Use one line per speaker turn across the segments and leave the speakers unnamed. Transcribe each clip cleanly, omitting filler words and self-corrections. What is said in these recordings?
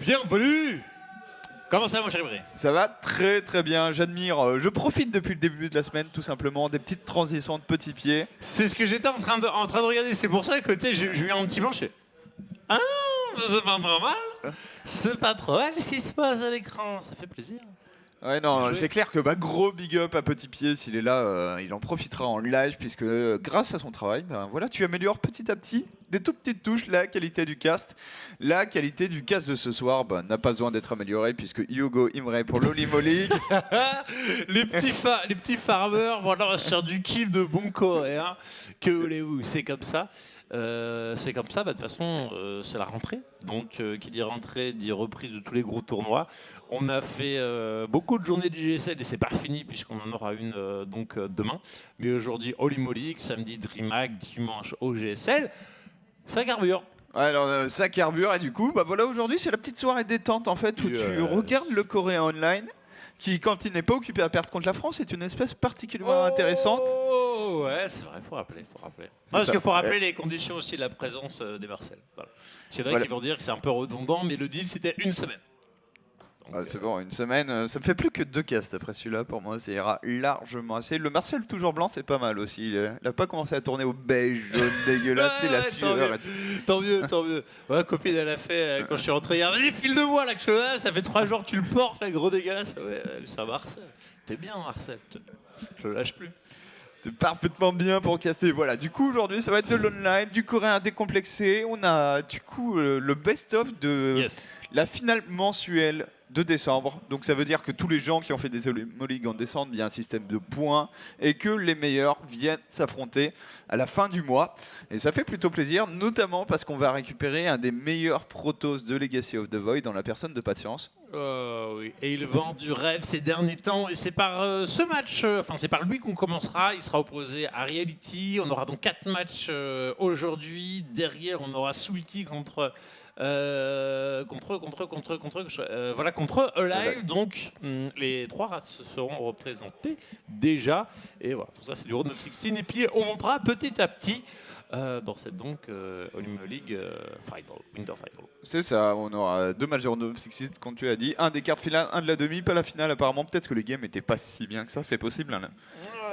bienvenue. Comment ça va, mon cher Ibri?
Ça va très très bien, j'admire. Je profite depuis le début de la semaine, tout simplement, des petites transitions de petits pieds.
C'est ce que j'étais en train de regarder. C'est pour ça que j'ai eu un petit plancher. Ah, c'est pas trop mal. C'est pas trop mal ce qui se passe à l'écran. Ça fait plaisir.
Ouais, non, c'est clair que gros big up à Petit Pied, s'il est là, il en profitera en live, puisque grâce à son travail, voilà, tu améliores petit à petit, des tout petites touches, la qualité du cast. La qualité du cast de ce soir n'a pas besoin d'être améliorée, puisque Hugo Imre pour l'Olimo League.
les petits farmers, voilà, sur du kill de bon coréen. Que voulez-vous, c'est comme ça. De toute façon, c'est la rentrée. Donc, qui dit rentrée, dit reprise de tous les gros tournois. On a fait beaucoup de journées de GSL et c'est pas fini puisqu'on en aura une demain. Mais aujourd'hui, Olimo League, samedi DreamHack, dimanche au GSL. Ça carbure.
Ouais, alors ça carbure et du coup, voilà, aujourd'hui c'est la petite soirée détente en fait où tu regardes le coréen online qui, quand il n'est pas occupé à perdre contre la France, est une espèce particulièrement intéressante.
Oh ouais, c'est vrai, faut rappeler. Parce qu'il faut rappeler les conditions aussi de la présence des Marcel. Voilà. Il y en a qui vont dire que c'est un peu redondant, mais le deal c'était une semaine.
C'est bon, une semaine, ça me fait plus que 2 casts après celui-là, pour moi ça ira largement assez. Le Marcel toujours blanc c'est pas mal aussi, il a pas commencé à tourner au beige, jaune, dégueulasse, c'est la sueur.
Tant mieux. Ouais, copine elle a fait, quand je suis rentré hier, vas-y file de moi là que je là, ça fait 3 jours que tu le portes, là, gros dégueulasse. Ouais, ça Marcel, t'es bien Marcel, je le lâche plus.
T'es parfaitement bien pour casser. Voilà, du coup aujourd'hui ça va être de l'online, du coréen décomplexé, on a du coup le best-of de la finale mensuelle de décembre, donc ça veut dire que tous les gens qui ont fait des Olimo League en décembre, il y a un système de points et que les meilleurs viennent s'affronter à la fin du mois. Et ça fait plutôt plaisir, notamment parce qu'on va récupérer un des meilleurs protos de Legacy of the Void dans la personne de Patience.
Oui. Et il vend du rêve ces derniers temps et c'est par ce match, c'est par lui qu'on commencera. Il sera opposé à Reality. On aura donc 4 matchs aujourd'hui. Derrière, on aura Sulky contre Alive. Donc les 3 races seront représentées déjà. Et voilà, tout ça c'est du Round of 16. Et puis on montera petit à petit dans cette Olimo League Winter Final.
C'est ça, on aura 2 matchs de Round of 16 comme tu as dit, un des quarts de finale, un de la demi, pas la finale apparemment. Peut-être que les games étaient pas si bien que ça, c'est possible. Hein,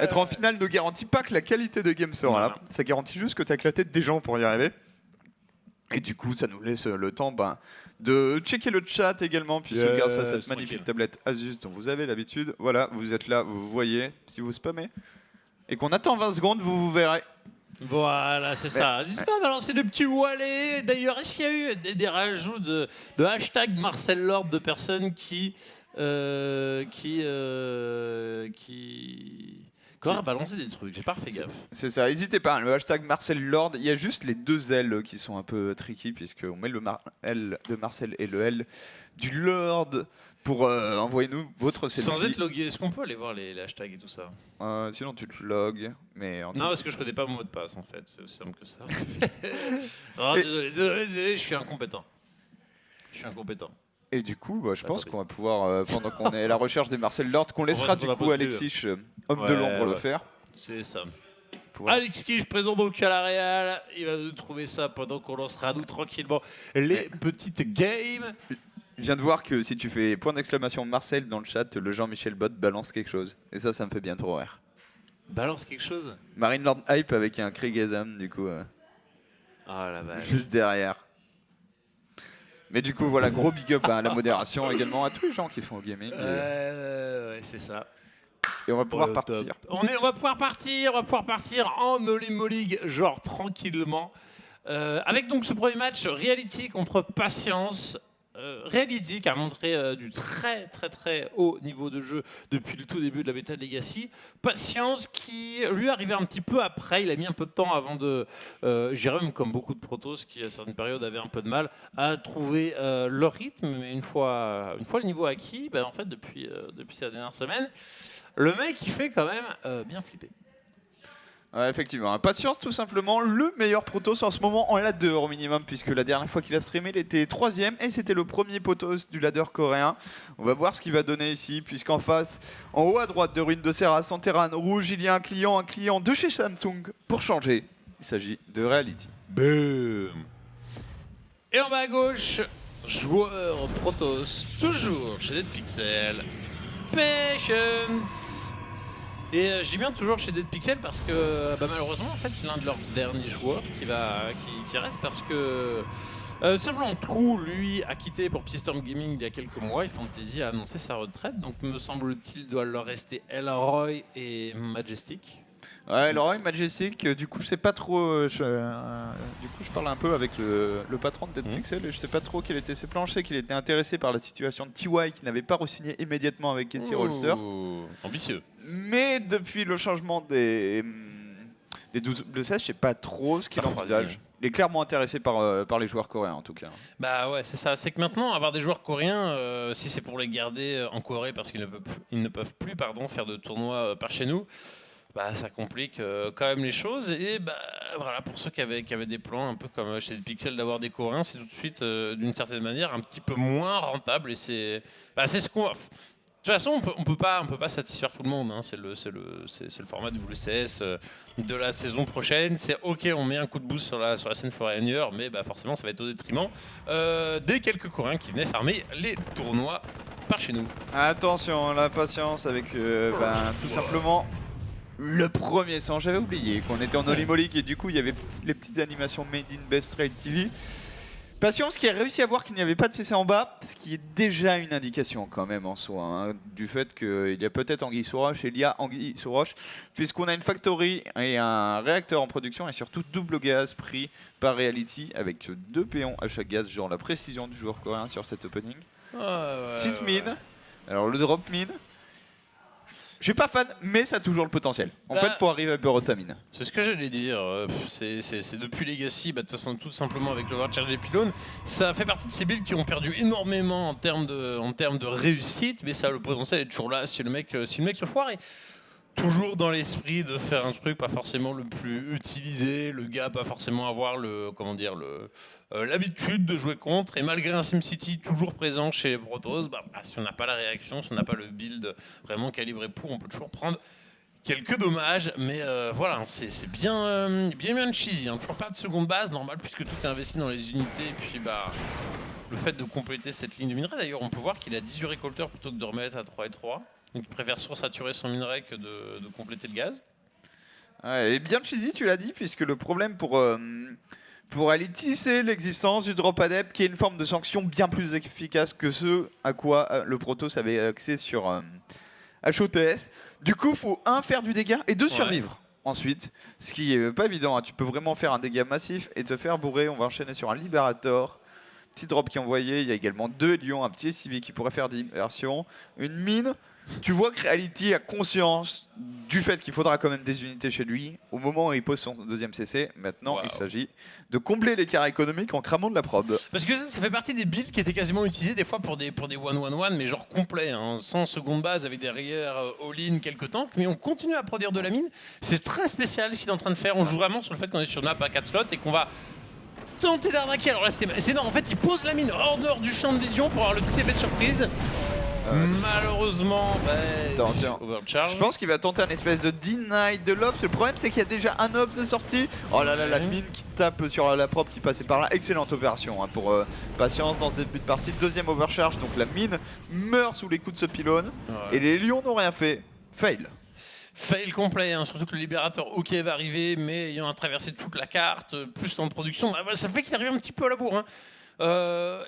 être en finale ne garantit pas que la qualité des games sera là, ça garantit juste que tu as éclaté des gens pour y arriver. Et du coup, ça nous laisse le temps de checker le chat également, puisque grâce à cette magnifique tablette Asus dont vous avez l'habitude, voilà, vous êtes là, vous voyez, si vous spammez, et qu'on attend 20 secondes, vous verrez.
Voilà, c'est ça. N'hésitez pas à balancer de petits wallet. D'ailleurs, est-ce qu'il y a eu des rajouts de hashtag Marcel Lord de personnes qui a balancé des trucs, j'ai pas refait gaffe.
C'est ça, n'hésitez pas, le hashtag Marcel Lord, il y a juste les 2 L qui sont un peu tricky, puisqu'on met le L de Marcel et le L du Lord pour envoyer-nous votre selfie.
Sans être logué, est-ce qu'on peut aller voir les hashtags et tout ça?
Sinon tu te logs, mais...
Non, parce que je connais pas mon mot de passe en fait, c'est aussi simple que ça. Désolé, je suis incompétent. Et
du coup, je pense qu'on va pouvoir, pendant qu'on est à la recherche des Marcel Lord, qu'on laissera du coup Alexis, homme de l'ombre, le faire.
C'est ça. Alexis, je présente donc à la Real. Il va nous trouver ça pendant qu'on lancera nous tranquillement les petites games.
Je viens de voir que si tu fais point d'exclamation Marcel dans le chat, le Jean-Michel Bot balance quelque chose. Et ça me fait bien trop rire.
Balance quelque chose?
Marine Lord Hype avec un Kriegazam, du coup.
La vache.
Juste derrière. Mais du coup, voilà, gros big up à la modération également, à tous les gens qui font au gaming.
Ouais, c'est ça.
Et on va pouvoir partir.
On va pouvoir partir en Olimo League, genre tranquillement. Avec donc ce premier match, Reality contre Patience. Reality qui a montré du très haut niveau de jeu depuis le tout début de la bêta de Legacy. Patience qui lui arrivait un petit peu après, il a mis un peu de temps avant de... Jérôme, comme beaucoup de protos qui à certaines périodes avaient un peu de mal à trouver leur rythme, mais une fois le niveau acquis, en fait depuis ces dernières semaines, le mec il fait quand même bien flipper.
Ouais, effectivement, Patience tout simplement le meilleur protos en ce moment en ladder au minimum, puisque la dernière fois qu'il a streamé il était 3ème et c'était le premier protos du ladder coréen. On va voir ce qu'il va donner ici, puisqu'en face, en haut à droite de Ruine de Serra, en terrain rouge, il y a un client de chez Samsung pour changer. Il s'agit de Reality.
Boom. Et en bas à gauche, Joueur Protoss, toujours chez Dead Pixel. Patience. Et je dis bien toujours chez Dead Pixel parce que malheureusement en fait c'est l'un de leurs derniers joueurs qui reste parce que simplement True lui a quitté pour Psystorm Gaming il y a quelques mois et Fantasy a annoncé sa retraite, donc me semble-t-il doit leur rester Elroy et Majestic.
Ouais, Elroy, Majestic, du coup je sais pas trop, du coup je parle un peu avec le patron de Dead Pixel et je sais pas trop quel était ses plans. Je sais qu'il était intéressé par la situation de TY qui n'avait pas re-signé immédiatement avec Katie Rolster.
Ambitieux.
Mais depuis le changement des double 16, je sais pas trop ce qu'il envisage. Il est clairement intéressé par les joueurs coréens en tout cas.
Bah ouais, c'est ça. C'est que maintenant, avoir des joueurs coréens, si c'est pour les garder en Corée parce qu'ils ne peuvent plus faire de tournois par chez nous, bah ça complique quand même les choses. Et bah voilà, pour ceux qui avaient des plans un peu comme chez Pixel d'avoir des Coréens, c'est tout de suite d'une certaine manière un petit peu moins rentable. Et c'est ce qu'on va. De toute façon, on peut pas satisfaire tout le monde. Hein. C'est le format du WCS de la saison prochaine. C'est ok, on met un coup de boost sur la scène foreigner, mais bah forcément, ça va être au détriment des quelques Coréens qui venaient farmer les tournois par chez nous.
Attention, la patience avec tout simplement le premier sang. J'avais oublié qu'on était en Holy et du coup, il y avait les petites animations Made in Best Trade TV. Patience qui a réussi à voir qu'il n'y avait pas de CC en bas, ce qui est déjà une indication quand même en soi, hein, du fait qu'il y a peut-être Anguille sous roche et il y a Anguille sous roche, puisqu'on a une factory et un réacteur en production et surtout double gaz pris par Reality avec 2 péons à chaque gaz, genre la précision du joueur coréen sur cet opening. Petite mine, alors le drop mine. Je suis pas fan, mais ça a toujours le potentiel. En fait, faut arriver à Burotamine.
C'est ce que j'allais dire. C'est depuis Legacy, de toute façon, tout simplement avec l'Overcharge des pylônes. Ça fait partie de ces builds qui ont perdu énormément en termes de réussite, mais ça a le potentiel d'être toujours là si le mec se foire. Et toujours dans l'esprit de faire un truc pas forcément le plus utilisé, le gars pas forcément avoir l'habitude de jouer contre, et malgré un SimCity toujours présent chez les Protoss, si on n'a pas la réaction, si on n'a pas le build vraiment calibré pour, on peut toujours prendre quelques dommages, mais voilà, c'est bien cheesy, hein. Toujours pas de seconde base, normal, puisque tout est investi dans les unités, et puis le fait de compléter cette ligne de minerai, d'ailleurs on peut voir qu'il a 18 récolteurs plutôt que de remettre à 3 et 3. Donc il préfère sursaturer son minerai que de compléter le gaz.
Ouais, et bien cheesy, tu l'as dit, puisque le problème pour Reality, c'est l'existence du drop adept, qui est une forme de sanction bien plus efficace que ce à quoi le Protoss avait accès sur HOTS. Du coup, faut faire du dégât et survivre. Ensuite, ce qui est pas évident, hein. Tu peux vraiment faire un dégât massif et te faire bourrer. On va enchaîner sur un Liberator. Petit drop qui est envoyé, il y a également 2 lions, un petit SCV qui pourrait faire diversion, une mine. Tu vois que Reality a conscience du fait qu'il faudra quand même des unités chez lui au moment où il pose son deuxième CC. Maintenant, il s'agit de combler l'écart économique en cramant de la prod.
Parce que ça fait partie des builds qui étaient quasiment utilisés des fois pour des 1-1-1, mais genre complet, hein, sans seconde base, avec derrière all-in, quelques tanks. Mais on continue à produire de la mine. C'est très spécial ce qu'il est en train de faire. On joue vraiment sur le fait qu'on est sur une map à 4 slots et qu'on va tenter d'arnaquer. Alors là, c'est énorme. En fait, il pose la mine hors dehors du champ de vision pour avoir le petit effet de surprise. Malheureusement, Overcharge.
Je pense qu'il va tenter un espèce de deny de l'Obs. Le problème, c'est qu'il y a déjà un Obs de sortie. Oh là là, la mine qui tape sur la prop qui passait par là. Excellente opération, hein, pour Patience dans ce début de partie. Deuxième overcharge, donc la mine meurt sous les coups de ce pylône. Et les lions n'ont rien fait. Fail.
Fail complet, hein, surtout que le libérateur ok va arriver, mais ayant traversé toute la carte, plus dans la production, ça fait qu'il arrive un petit peu à la bourre. Hein.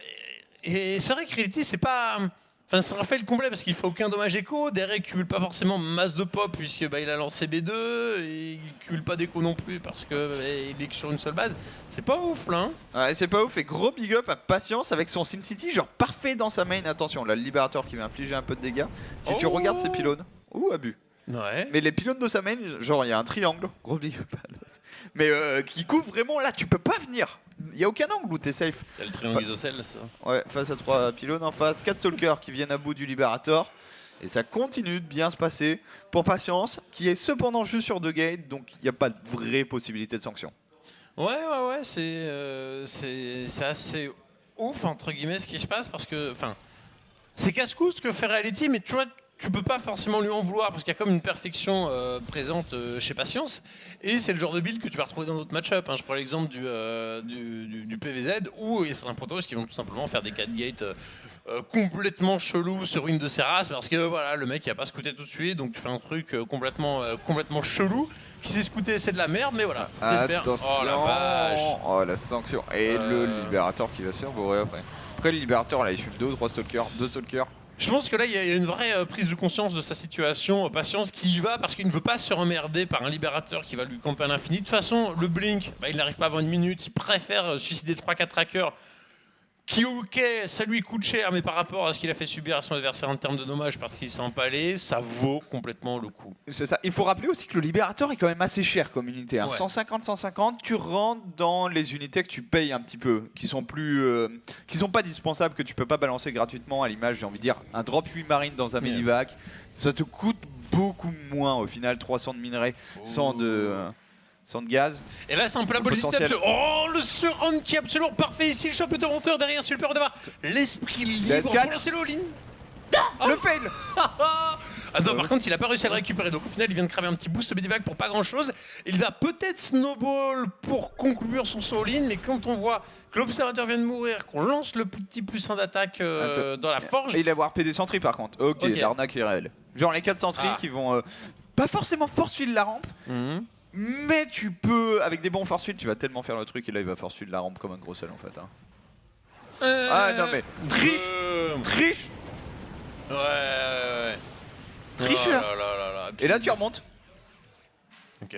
Et c'est vrai que Reality, c'est pas... Enfin, c'est un fail complet parce qu'il fait aucun dommage écho. Derrière, il cumule pas forcément masse de pop puisque il a lancé B2 et il cumule pas d'écho non plus parce qu'il est que sur une seule base. C'est pas ouf là. Hein.
Ouais, c'est pas ouf. Et gros big up à Patience avec son SimCity, genre parfait dans sa main. Attention, là, le libérateur qui va infliger un peu de dégâts. Si tu regardes ses pylônes, abus.
Ouais.
Mais les pylônes de sa main, genre il y a un triangle, gros big up. Mais qui couvre vraiment là, tu peux pas venir. Il n'y a aucun angle où t'es safe.
Il y a le triangle isocèle, ça.
Ouais, face à 3 pylônes en face, 4 Stalkers qui viennent à bout du Liberator. Et ça continue de bien se passer pour Patience, qui est cependant juste sur 2 gates, donc il n'y a pas de vraie possibilité de sanction.
Ouais, c'est assez ouf, entre guillemets, ce qui se passe, parce que, enfin, c'est casse-cou ce que fait Reality, mais tu vois, tu peux pas forcément lui en vouloir parce qu'il y a comme une perfection présente chez Patience. Et c'est le genre de build que tu vas retrouver dans d'autres match-up. Hein. Je prends l'exemple du PVZ où il y a certains protos qui vont tout simplement faire des 4 gates complètement chelous sur une de ses races parce que voilà, le mec il a pas scouté tout de suite, donc tu fais un truc complètement chelou. Qui s'est scouté, c'est de la merde, mais voilà. J'espère. Oh la vache.
Oh la sanction. Et le libérateur qui va se faire bourrer après. Après le libérateur là il suit 2 ou 3 stalkers, 2 stalkers.
Je pense que là il y a une vraie prise de conscience de sa situation, Patience qui y va parce qu'il ne veut pas se remerder par un libérateur qui va lui camper à l'infini. De toute façon, le blink, il n'arrive pas avant une minute, il préfère suicider 3-4 trackers. Qui, ok, ça lui coûte cher, mais par rapport à ce qu'il a fait subir à son adversaire en termes de dommages parce qu'il s'est empalé, ça vaut complètement le coup.
C'est ça. Il faut rappeler aussi que le libérateur est quand même assez cher comme unité. Hein. Ouais. 150, tu rentres dans les unités que tu payes un petit peu, qui sont pas dispensables, que tu peux pas balancer gratuitement. À l'image, j'ai envie de dire, un drop 8 marines dans un medivac, ça te coûte beaucoup moins au final, 300 de minerais, 100 de gaz.
Et là, c'est un peu la politique. Oh, le surround qui est absolument parfait ici. Le chope de Toronteur derrière, super d'avoir l'esprit libre pour lancer le all-in.
Le fail.
Ah non, par contre, il a pas réussi à le récupérer. Donc au final, il vient de cramer un petit boost medivac pour pas grand-chose. Il va peut-être snowball pour conclure son all-in, mais quand on voit que l'observateur vient de mourir, qu'on lance le petit +1 d'attaque dans la forge.
Et il va avoir PD Sentry par contre. Ok, l'arnaque est réelle. Genre les 4 Sentry qui vont pas forcément force field la rampe. Mais tu peux, avec des bons force field, tu vas tellement faire le truc et là il va force field la rampe comme un gros sel en fait. Hein. Ah non mais triche.
Ouais.
Triche là. Et là tu remontes.
Ok.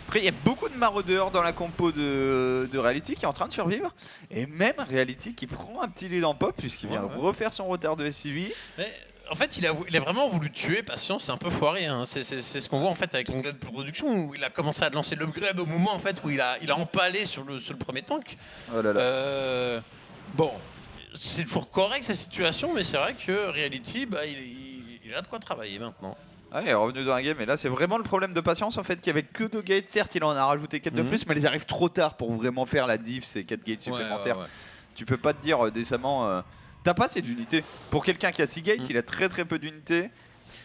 Après il y a beaucoup de maraudeurs dans la compo de Reality qui est en train de survivre. Et même Reality qui prend un petit lead en pop puisqu'il vient refaire son retard de SCV.
Mais... En fait, il a vraiment voulu tuer Patience, c'est un peu foiré. Hein. C'est ce qu'on voit en fait avec l'onglet de production où il a commencé à lancer l'upgrade au moment en fait où il a empalé sur le premier tank.
Oh là là.
Bon, c'est toujours correct sa situation, mais c'est vrai que Reality, il a de quoi travailler maintenant.
Ah, il est revenu dans un game, et là c'est vraiment le problème de Patience en fait, qu'il n'y avait que 2 gates. Certes, il en a rajouté 4 de plus, mais ils arrivent trop tard pour vraiment faire la diff, ces 4 gates supplémentaires. Ouais. Tu peux pas te dire décemment. T'as pas assez d'unités. Pour quelqu'un qui a 6 gates, il a très très peu d'unités.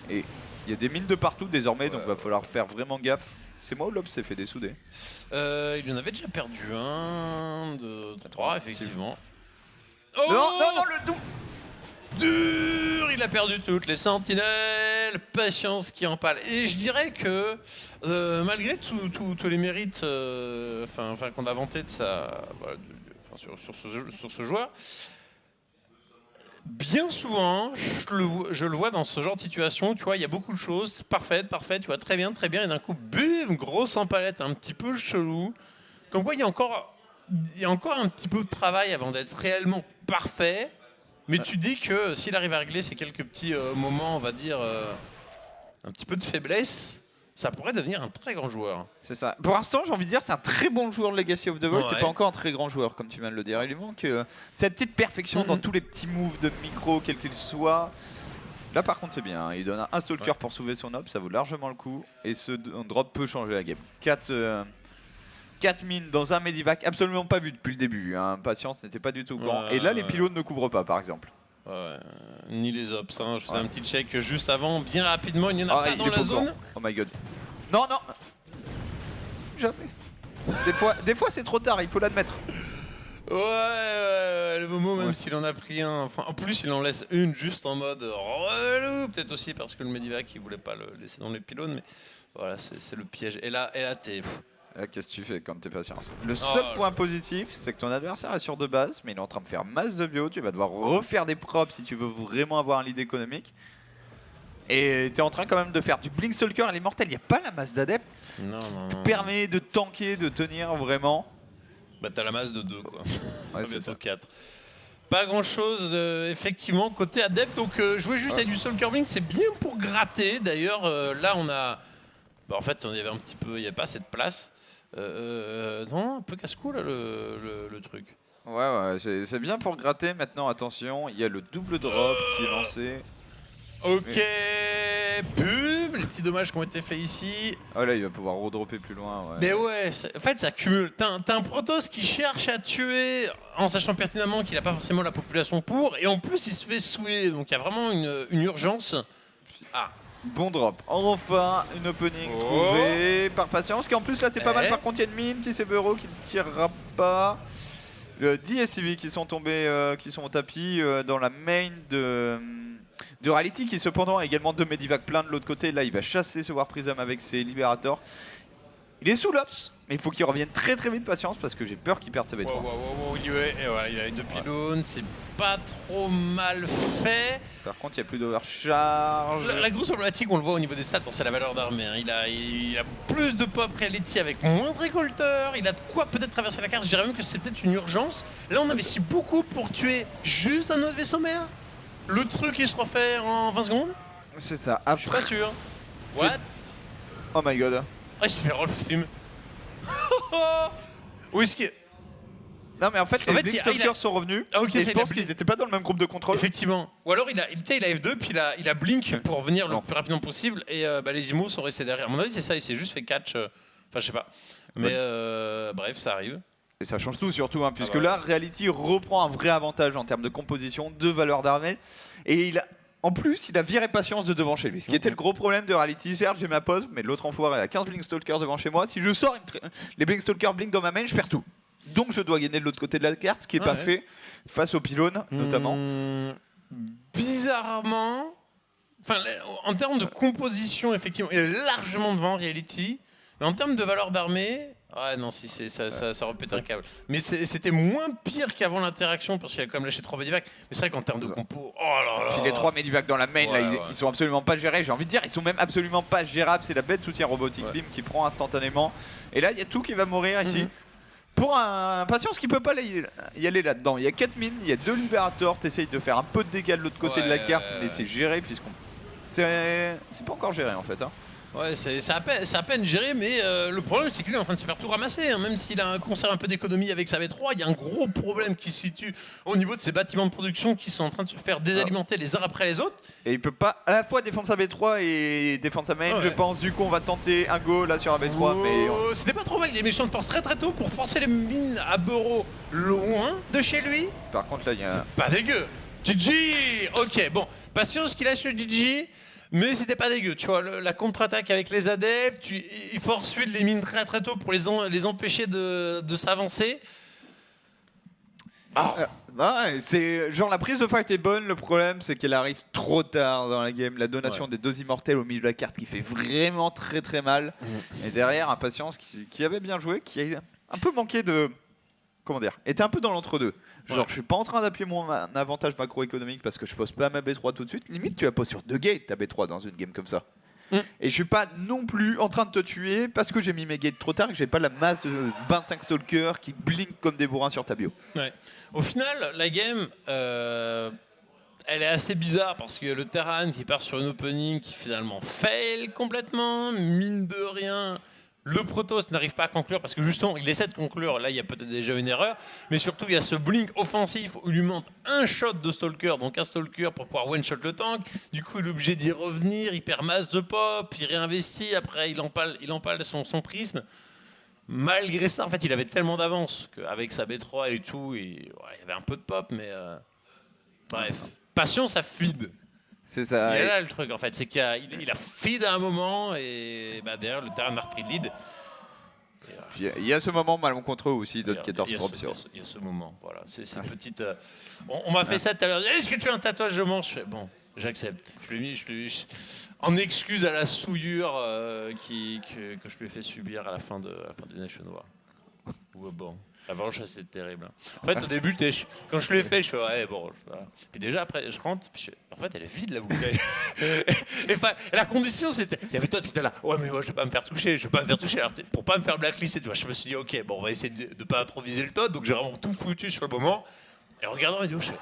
Et il y a des mines de partout désormais, donc va falloir faire vraiment gaffe. C'est moi ou Lobs s'est fait dessouder?
Il en avait déjà perdu 1, 2, 3, effectivement.
Oh non, le double
dur, il a perdu toutes les sentinelles, Patience qui empale. Et je dirais que malgré tous les mérites qu'on a vantés de sur ce joueur, bien souvent, je le vois dans ce genre de situation, tu vois, il y a beaucoup de choses parfaites, tu vois, très bien, et d'un coup, bim, grosse empalette, un petit peu chelou. Comme quoi, il y a encore un petit peu de travail avant d'être réellement parfait, mais tu dis que s'il arrive à régler ces quelques petits moments, on va dire, un petit peu de faiblesse, ça pourrait devenir un très grand joueur.
C'est ça. Pour l'instant, j'ai envie de dire, c'est un très bon joueur de Legacy of the Void. Ouais. C'est pas encore un très grand joueur, comme tu viens de le dire. Il lui manque cette petite perfection dans tous les petits moves de micro, quels qu'ils soient. Là, par contre, c'est bien. Hein. Il donne un stalker pour sauver son op, ça vaut largement le coup. Et ce drop peut changer la game. 4 mines dans un medivac, absolument pas vu depuis le début. Hein. Patience n'était pas du tout au courant. Et là, les pylônes ne couvrent pas, par exemple.
Ni les ops, hein. Je faisais un petit check juste avant, bien rapidement, il n'y en a pas dans la zone.
Oh my god. Non. Jamais. Des fois c'est trop tard, il faut l'admettre.
Ouais, le Momo, même s'il en a pris un, en plus il en laisse une juste en mode relou, peut-être aussi parce que le Medivac il voulait pas le laisser dans les pylônes, mais voilà, c'est le piège. Et là t'es...
Qu'est-ce que tu fais quand t'es Patience? Le seul point positif, c'est que ton adversaire est sur de base, mais il est en train de faire masse de bio. Tu vas devoir refaire des props si tu veux vraiment avoir un lead économique. Et t'es en train quand même de faire du Blink Stalker à l'immortel. Il n'y a pas la masse d'adeptes.
Non.
Permet de tanker, de tenir vraiment.
Bah t'as la masse de 2 quoi.
Ouais, c'est ça.
4. Pas grand chose effectivement côté adepte. Donc jouer juste avec du Stalker Blink, c'est bien pour gratter. D'ailleurs là on a... Bah, en fait on y avait un petit peu... Il n'y avait pas assez de place. Non, un peu casse-cou là le truc.
Ouais, c'est bien pour gratter. Maintenant, attention, il y a le double drop qui est lancé.
Ok, pub, les petits dommages qui ont été faits ici.
Ah là, il va pouvoir redropper plus loin. Ouais.
Mais ouais, en fait, ça cumule. T'as un Protoss qui cherche à tuer en sachant pertinemment qu'il n'a pas forcément la population pour, et en plus, il se fait souiller. Donc il y a vraiment une urgence. Ah.
Bon drop. Enfin, une opening trouvée par Patience. Qui en plus, là, c'est pas mal. Par contre, il y a une mine qui Bureau qui ne tirera pas. Le DSCV qui sont tombés, qui sont au tapis dans la main de Reality, qui cependant a également 2 Medivac plein de l'autre côté. Là, il va chasser ce War Prism avec ses Libérators. Il est sous l'Ops, mais il faut qu'il revienne très très vite, Patience, parce que j'ai peur qu'il perde sa B3.
Et voilà, il a 2 pylônes, c'est pas trop mal fait.
Par contre, il n'y a plus d'overcharge.
La grosse problématique, on le voit au niveau des stats, c'est la valeur d'armée. Hein. Il a plus de pop reality avec moins de récolteurs. Il a de quoi peut-être traverser la carte. Je dirais même que c'est peut-être une urgence. Là, on investit beaucoup pour tuer juste un autre vaisseau mère. Le truc, il se refait en 20 secondes.
C'est ça.
Je suis pas sûr. What?
Oh my god.
Ah, j'ai fait Rolf Sim. Où est-ce qu'il...
Non mais en fait, les Blink Stalkers sont revenus.
Ah, okay,
et je pense qu'ils n'étaient pas dans le même groupe de contrôle.
Effectivement. Ou alors il a F2 puis il a Blink pour venir le plus rapidement possible et les Imos sont restés derrière. À mon avis c'est ça, il s'est juste fait catch. Enfin je sais pas. Mais bref, ça arrive.
Et ça change tout surtout, hein, puisque là, Reality reprend un vrai avantage en termes de composition, de valeur d'armée. Et en plus, il a viré Patience de devant chez lui. Ce qui était le gros problème de Reality. Certes, j'ai ma pause, mais l'autre enfoiré a 15 Blinkstalkers devant chez moi. Si je sors les Blinkstalkers blink dans ma main, je perds tout. Donc je dois gagner de l'autre côté de la carte, ce qui n'est pas fait face aux pylônes, notamment.
Bizarrement, en termes de composition, effectivement, il est largement devant Reality. Mais en termes de valeur d'armée, ouais, non, si ça repète un câble. Mais c'était moins pire qu'avant l'interaction parce qu'il a quand même lâché 3 Medivac. Mais c'est vrai qu'en termes de compo, oh là là.
Puis les 3 Medivac dans la main, ils sont absolument pas gérés. J'ai envie de dire, ils sont même absolument pas gérables. C'est la bête soutien robotique Beam qui prend instantanément. Et là, il y a tout qui va mourir ici. Pour un Patience qui peut pas y aller là-dedans. Il y a 4 mines, il y a 2 libérateurs. T'essayes de faire un peu de dégâts de l'autre côté de la carte, mais c'est géré puisqu'on. C'est pas encore géré en fait. Hein.
Ouais, c'est à peine géré, mais le problème c'est qu'il est en train de se faire tout ramasser. Hein. Même s'il a conservé un peu d'économie avec sa V3, il y a un gros problème qui se situe au niveau de ses bâtiments de production qui sont en train de se faire désalimenter les uns après les autres.
Et il peut pas à la fois défendre sa V3 et défendre sa main, je pense. Du coup, on va tenter un go là sur la V3. Mais
c'était pas trop mal, il est méchant de force très tôt pour forcer les mines à Bureau loin de chez lui.
Par contre, là, il y a.
C'est pas dégueu. GG. Ok, bon, Patience qui lâche le GG. Mais c'était pas dégueu, tu vois, la contre-attaque avec les adeptes, il faut ensuite les mines très tôt pour les empêcher de s'avancer.
C'est genre la prise de fight est bonne, le problème c'est qu'elle arrive trop tard dans la game. La donation des 2 immortels au milieu de la carte qui fait vraiment très très mal. Et derrière, Impatience qui avait bien joué, qui a un peu manqué de... Comment dire, était un peu dans l'entre-deux. Genre, je suis pas en train d'appuyer mon avantage macroéconomique parce que je pose pas ma B3 tout de suite. Limite, tu la poses sur 2 gates ta B3 dans une game comme ça. Et je suis pas non plus en train de te tuer parce que j'ai mis mes gates trop tard et que j'ai pas la masse de 25 stalkers qui blinkent comme des bourrins sur ta bio.
Ouais. Au final, la game, elle est assez bizarre parce que le Terran qui part sur une opening qui finalement fail complètement, mine de rien. Le Protoss n'arrive pas à conclure parce que justement il essaie de conclure, là il y a peut-être déjà une erreur, mais surtout il y a ce blink offensif où il lui manque un shot de Stalker, donc un Stalker pour pouvoir one-shot le tank, du coup il est obligé d'y revenir, il perd masse de pop, il réinvestit, après il empale son prisme. Malgré ça, en fait il avait tellement d'avance qu'avec sa B3 et tout, il y avait un peu de pop, mais bref, Patience à feed.
C'est ça.
Il y a là le truc en fait, c'est qu'il a feed à un moment et derrière le terrain a repris le lead.
Il y a ce moment malencontreux aussi d'autres 14 drops sur.
Il y a ce moment, voilà. C'est cette petite. On m'a fait ça tout à l'heure. Est-ce que tu as un tatouage de manche? Bon, j'accepte. Je l'ai mis, en excuse à la souillure que je lui ai fait subir à la fin des Nation War. Bon. La vengeance, c'était terrible. En fait, au début, quand je l'ai fait, je fais ouais, bon. Voilà. Puis déjà, après, je rentre, puis en fait, elle est vide, la bouteille. et la condition, c'était. Il y avait toi qui étais là. Ouais, mais moi, je vais pas me faire toucher. Alors, pour pas me faire blacklister, tu vois, je me suis dit, ok, bon, on va essayer de pas trop viser le tot. Donc, j'ai vraiment tout foutu sur le moment. Et en regardant la vidéo, je fais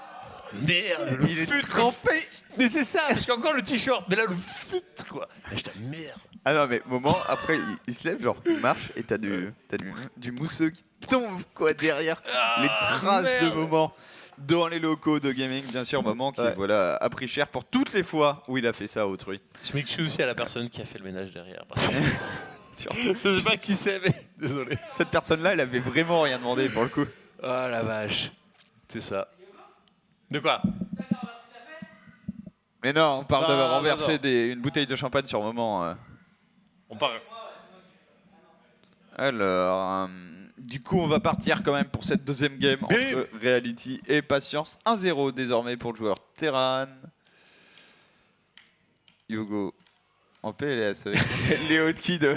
merde,
il est trempé.
Mais c'est ça, parce qu'encore le t-shirt, mais là, le fut, quoi. Et j'étais merde.
Ah non, mais moment, après, il se lève, genre, il marche, et t'as du mousseux qui tombe, quoi, derrière les traces de moment. dans les locaux de gaming, bien sûr, moment qui voilà, a pris cher pour toutes les fois où il a fait ça à autrui.
Je m'excuse aussi à la personne qui a fait le ménage derrière. Je sais pas qui c'est, mais désolé.
Cette personne-là, elle avait vraiment rien demandé pour le coup.
Oh la vache. C'est ça. De quoi?
Mais non, on parle de
Non,
renverser
non.
une bouteille de champagne sur moment.
On parle.
Alors, du coup, on va partir quand même pour cette deuxième game entre Reality et Patience. 1-0 désormais pour le joueur Terran. Yogo en PLS avec les hotkeys de...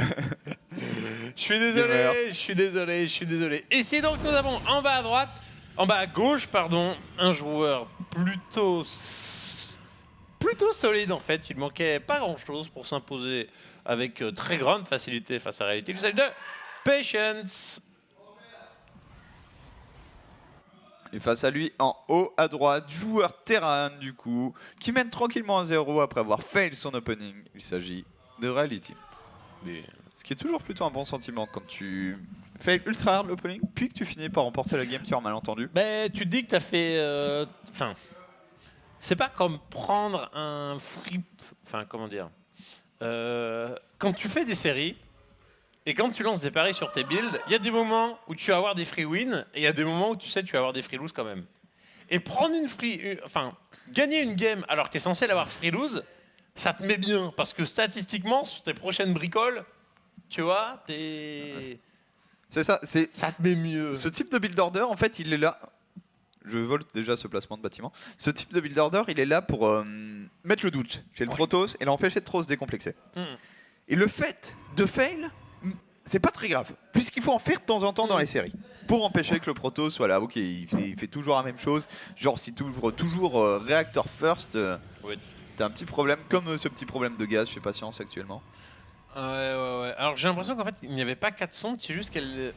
Je suis désolé. Et c'est donc nous avons en bas à gauche, pardon, un joueur plutôt solide en fait. Il manquait pas grand chose pour s'imposer avec très grande facilité face à Reality. Il s'agit de Patience.
Et face à lui, en haut à droite, joueur Terran du coup, qui mène tranquillement 1-0 après avoir fail son opening. Il s'agit de Reality.
Mais...
Ce qui est toujours plutôt un bon sentiment quand tu fail ultra hard l'opening, puis que tu finis par remporter la game sur un malentendu.
Ben, tu te dis que tu as fait... Enfin, c'est pas comme prendre un free... Enfin, comment dire quand tu fais des séries, et quand tu lances des paris sur tes builds, il y a des moments où tu vas avoir des free wins, et il y a des moments où tu sais que tu vas avoir des free lose quand même. Et prendre gagner une game alors que tu es censé l'avoir free lose, ça te met bien, parce que statistiquement, sur tes prochaines bricoles, tu vois,
c'est ça,
ça te met mieux.
Ce type de build order, en fait, il est là. Je vole déjà ce placement de bâtiment. Ce type de build order, il est là pour mettre le doute chez le Protoss et l'empêcher de trop se décomplexer. Et le fait de fail, c'est pas très grave, puisqu'il faut en faire de temps en temps dans les séries. Pour empêcher que le Protoss soit là, ok, il fait toujours la même chose. Genre, si tu ouvres toujours Reactor First, t'as un petit problème, comme ce petit problème de gaz chez Patience actuellement.
Ouais. Alors j'ai l'impression qu'en fait il n'y avait pas 4 sondes, c'est juste qu'elle.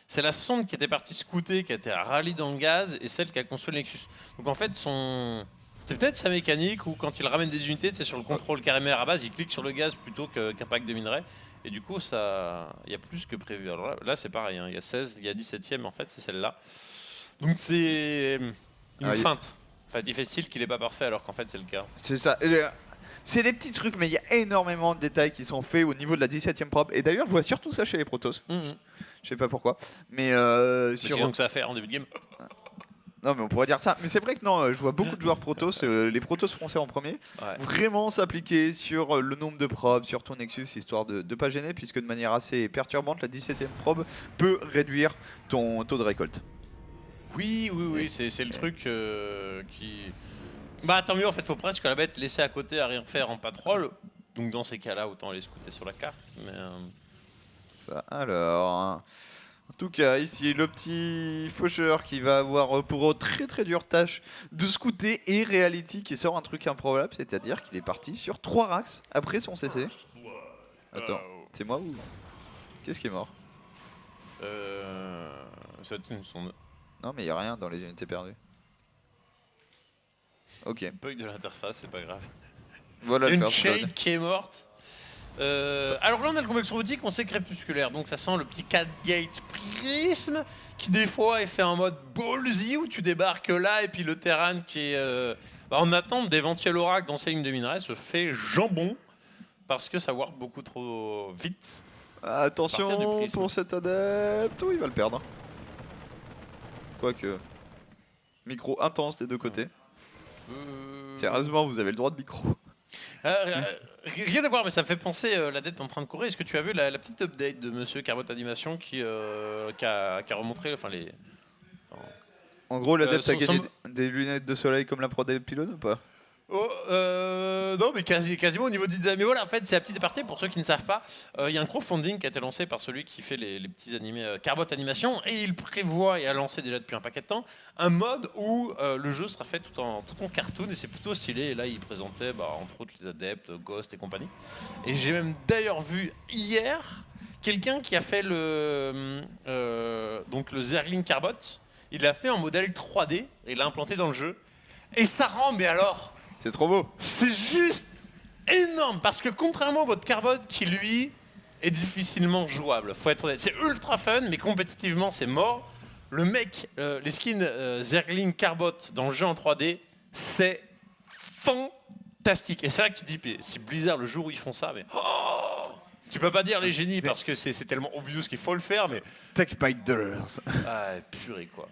C'est la sonde qui était partie scouter, qui a été ralliée dans le gaz, et celle qui a construit le Nexus. Donc en fait, c'est peut-être sa mécanique où quand il ramène des unités, c'est sur le contrôle carrément à base, il clique sur le gaz plutôt qu'un pack de minerais. Et du coup, il y a plus que prévu. Alors là c'est pareil, hein. Il y a 16, il y a 17ème en fait, c'est celle-là. Donc c'est une feinte. Enfin, il fait style qu'il n'est pas parfait alors qu'en fait c'est le cas.
C'est ça. C'est des petits trucs, mais il y a énormément de détails qui sont faits au niveau de la 17ème prop. Et d'ailleurs, je vois surtout ça chez les Protoss. Je sais pas pourquoi. Mais
sinon que ça a fait en début de game.
Non, mais on pourrait dire ça. Mais c'est vrai que non, je vois beaucoup de joueurs Protoss, les Protoss français en premier, vraiment s'appliquer sur le nombre de probes, sur ton Nexus, histoire de ne pas gêner, puisque de manière assez perturbante, la 17ème probe peut réduire ton taux de récolte.
Oui, c'est le truc qui... Bah tant mieux en fait, faut presque la bête laisser à côté à rien faire en patrol. Donc dans ces cas-là, autant aller scouter sur la carte. Mais
ça, alors... En tout cas, ici, le petit faucheur qui va avoir pour très très dure tâche de scouter et Reality qui sort un truc improbable, c'est-à-dire qu'il est parti sur 3 racks après son CC. Attends, c'est moi ou... Qu'est-ce qui est mort?
Ça une sonde.
Non mais il n'y a rien dans les unités perdues. Ok.
Bug de l'interface, c'est pas grave.
Voilà
une shade qui est morte. Alors là on a le complexe robotique, on sait crépusculaire, donc ça sent le petit 4 gate prisme qui des fois est fait en mode ballsy où tu débarques là et puis le Terran qui est en attente d'éventuels oracles dans ses lignes de minerais se fait jambon parce que ça warp beaucoup trop vite.
Attention pour cet adepte, il va le perdre. Quoique, micro intense des deux côtés. Sérieusement, vous avez le droit de micro.
Rien à voir, mais ça me fait penser l'adepte en train de courir. Est-ce que tu as vu la petite update de Monsieur Carbot Animation qui a remontré les...
En gros, l'adepte a gagné des lunettes de soleil comme la pro des pylônes ou pas?
Non, mais quasiment au niveau du design. Mais voilà, en fait, c'est la petite aparté pour ceux qui ne savent pas. Il y a un crowdfunding qui a été lancé par celui qui fait les petits animés Carbot Animation et il prévoit et a lancé déjà depuis un paquet de temps un mode où le jeu sera fait tout en cartoon et c'est plutôt stylé. Et là, il présentait entre autres les adeptes, Ghost et compagnie. Et j'ai même d'ailleurs vu hier quelqu'un qui a fait le Zergling Carbot. Il l'a fait en modèle 3D et il l'a implanté dans le jeu. Et ça rend, mais alors,
c'est trop beau.
C'est juste énorme parce que contrairement au mode Carbot qui lui est difficilement jouable, faut être honnête. C'est ultra fun, mais compétitivement c'est mort. le mec, les skins Zergling Carbot dans le jeu en 3D, c'est fantastique. Et c'est là que tu te dis, si Blizzard, le jour où ils font ça, mais tu peux pas dire les génies parce que c'est tellement obvious qu'il faut le faire, mais
Tech Binders.
ah, purée quoi.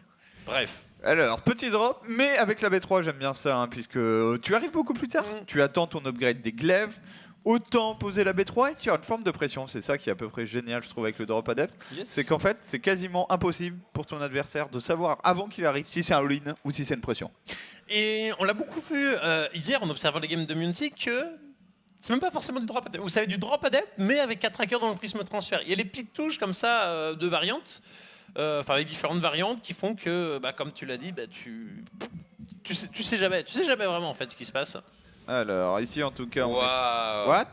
Bref.
Alors, petit drop, mais avec la B3, j'aime bien ça, hein, puisque tu arrives beaucoup plus tard. Tu attends ton upgrade des glaives, autant poser la B3 et tu as une forme de pression. C'est ça qui est à peu près génial, je trouve, avec le drop adept.
Yes.
C'est qu'en fait, c'est quasiment impossible pour ton adversaire de savoir avant qu'il arrive si c'est un all-in ou si c'est une pression.
Et on l'a beaucoup vu hier en observant les games de Muncie que c'est même pas forcément du drop adept. Vous savez, du drop adept, mais avec 4 trackers dans le prisme transfert. Il y a les petites touches comme ça de variantes. Enfin avec différentes variantes qui font que, comme tu l'as dit, tu sais jamais vraiment en fait ce qui se passe.
Alors ici en tout cas,
Wow.
What?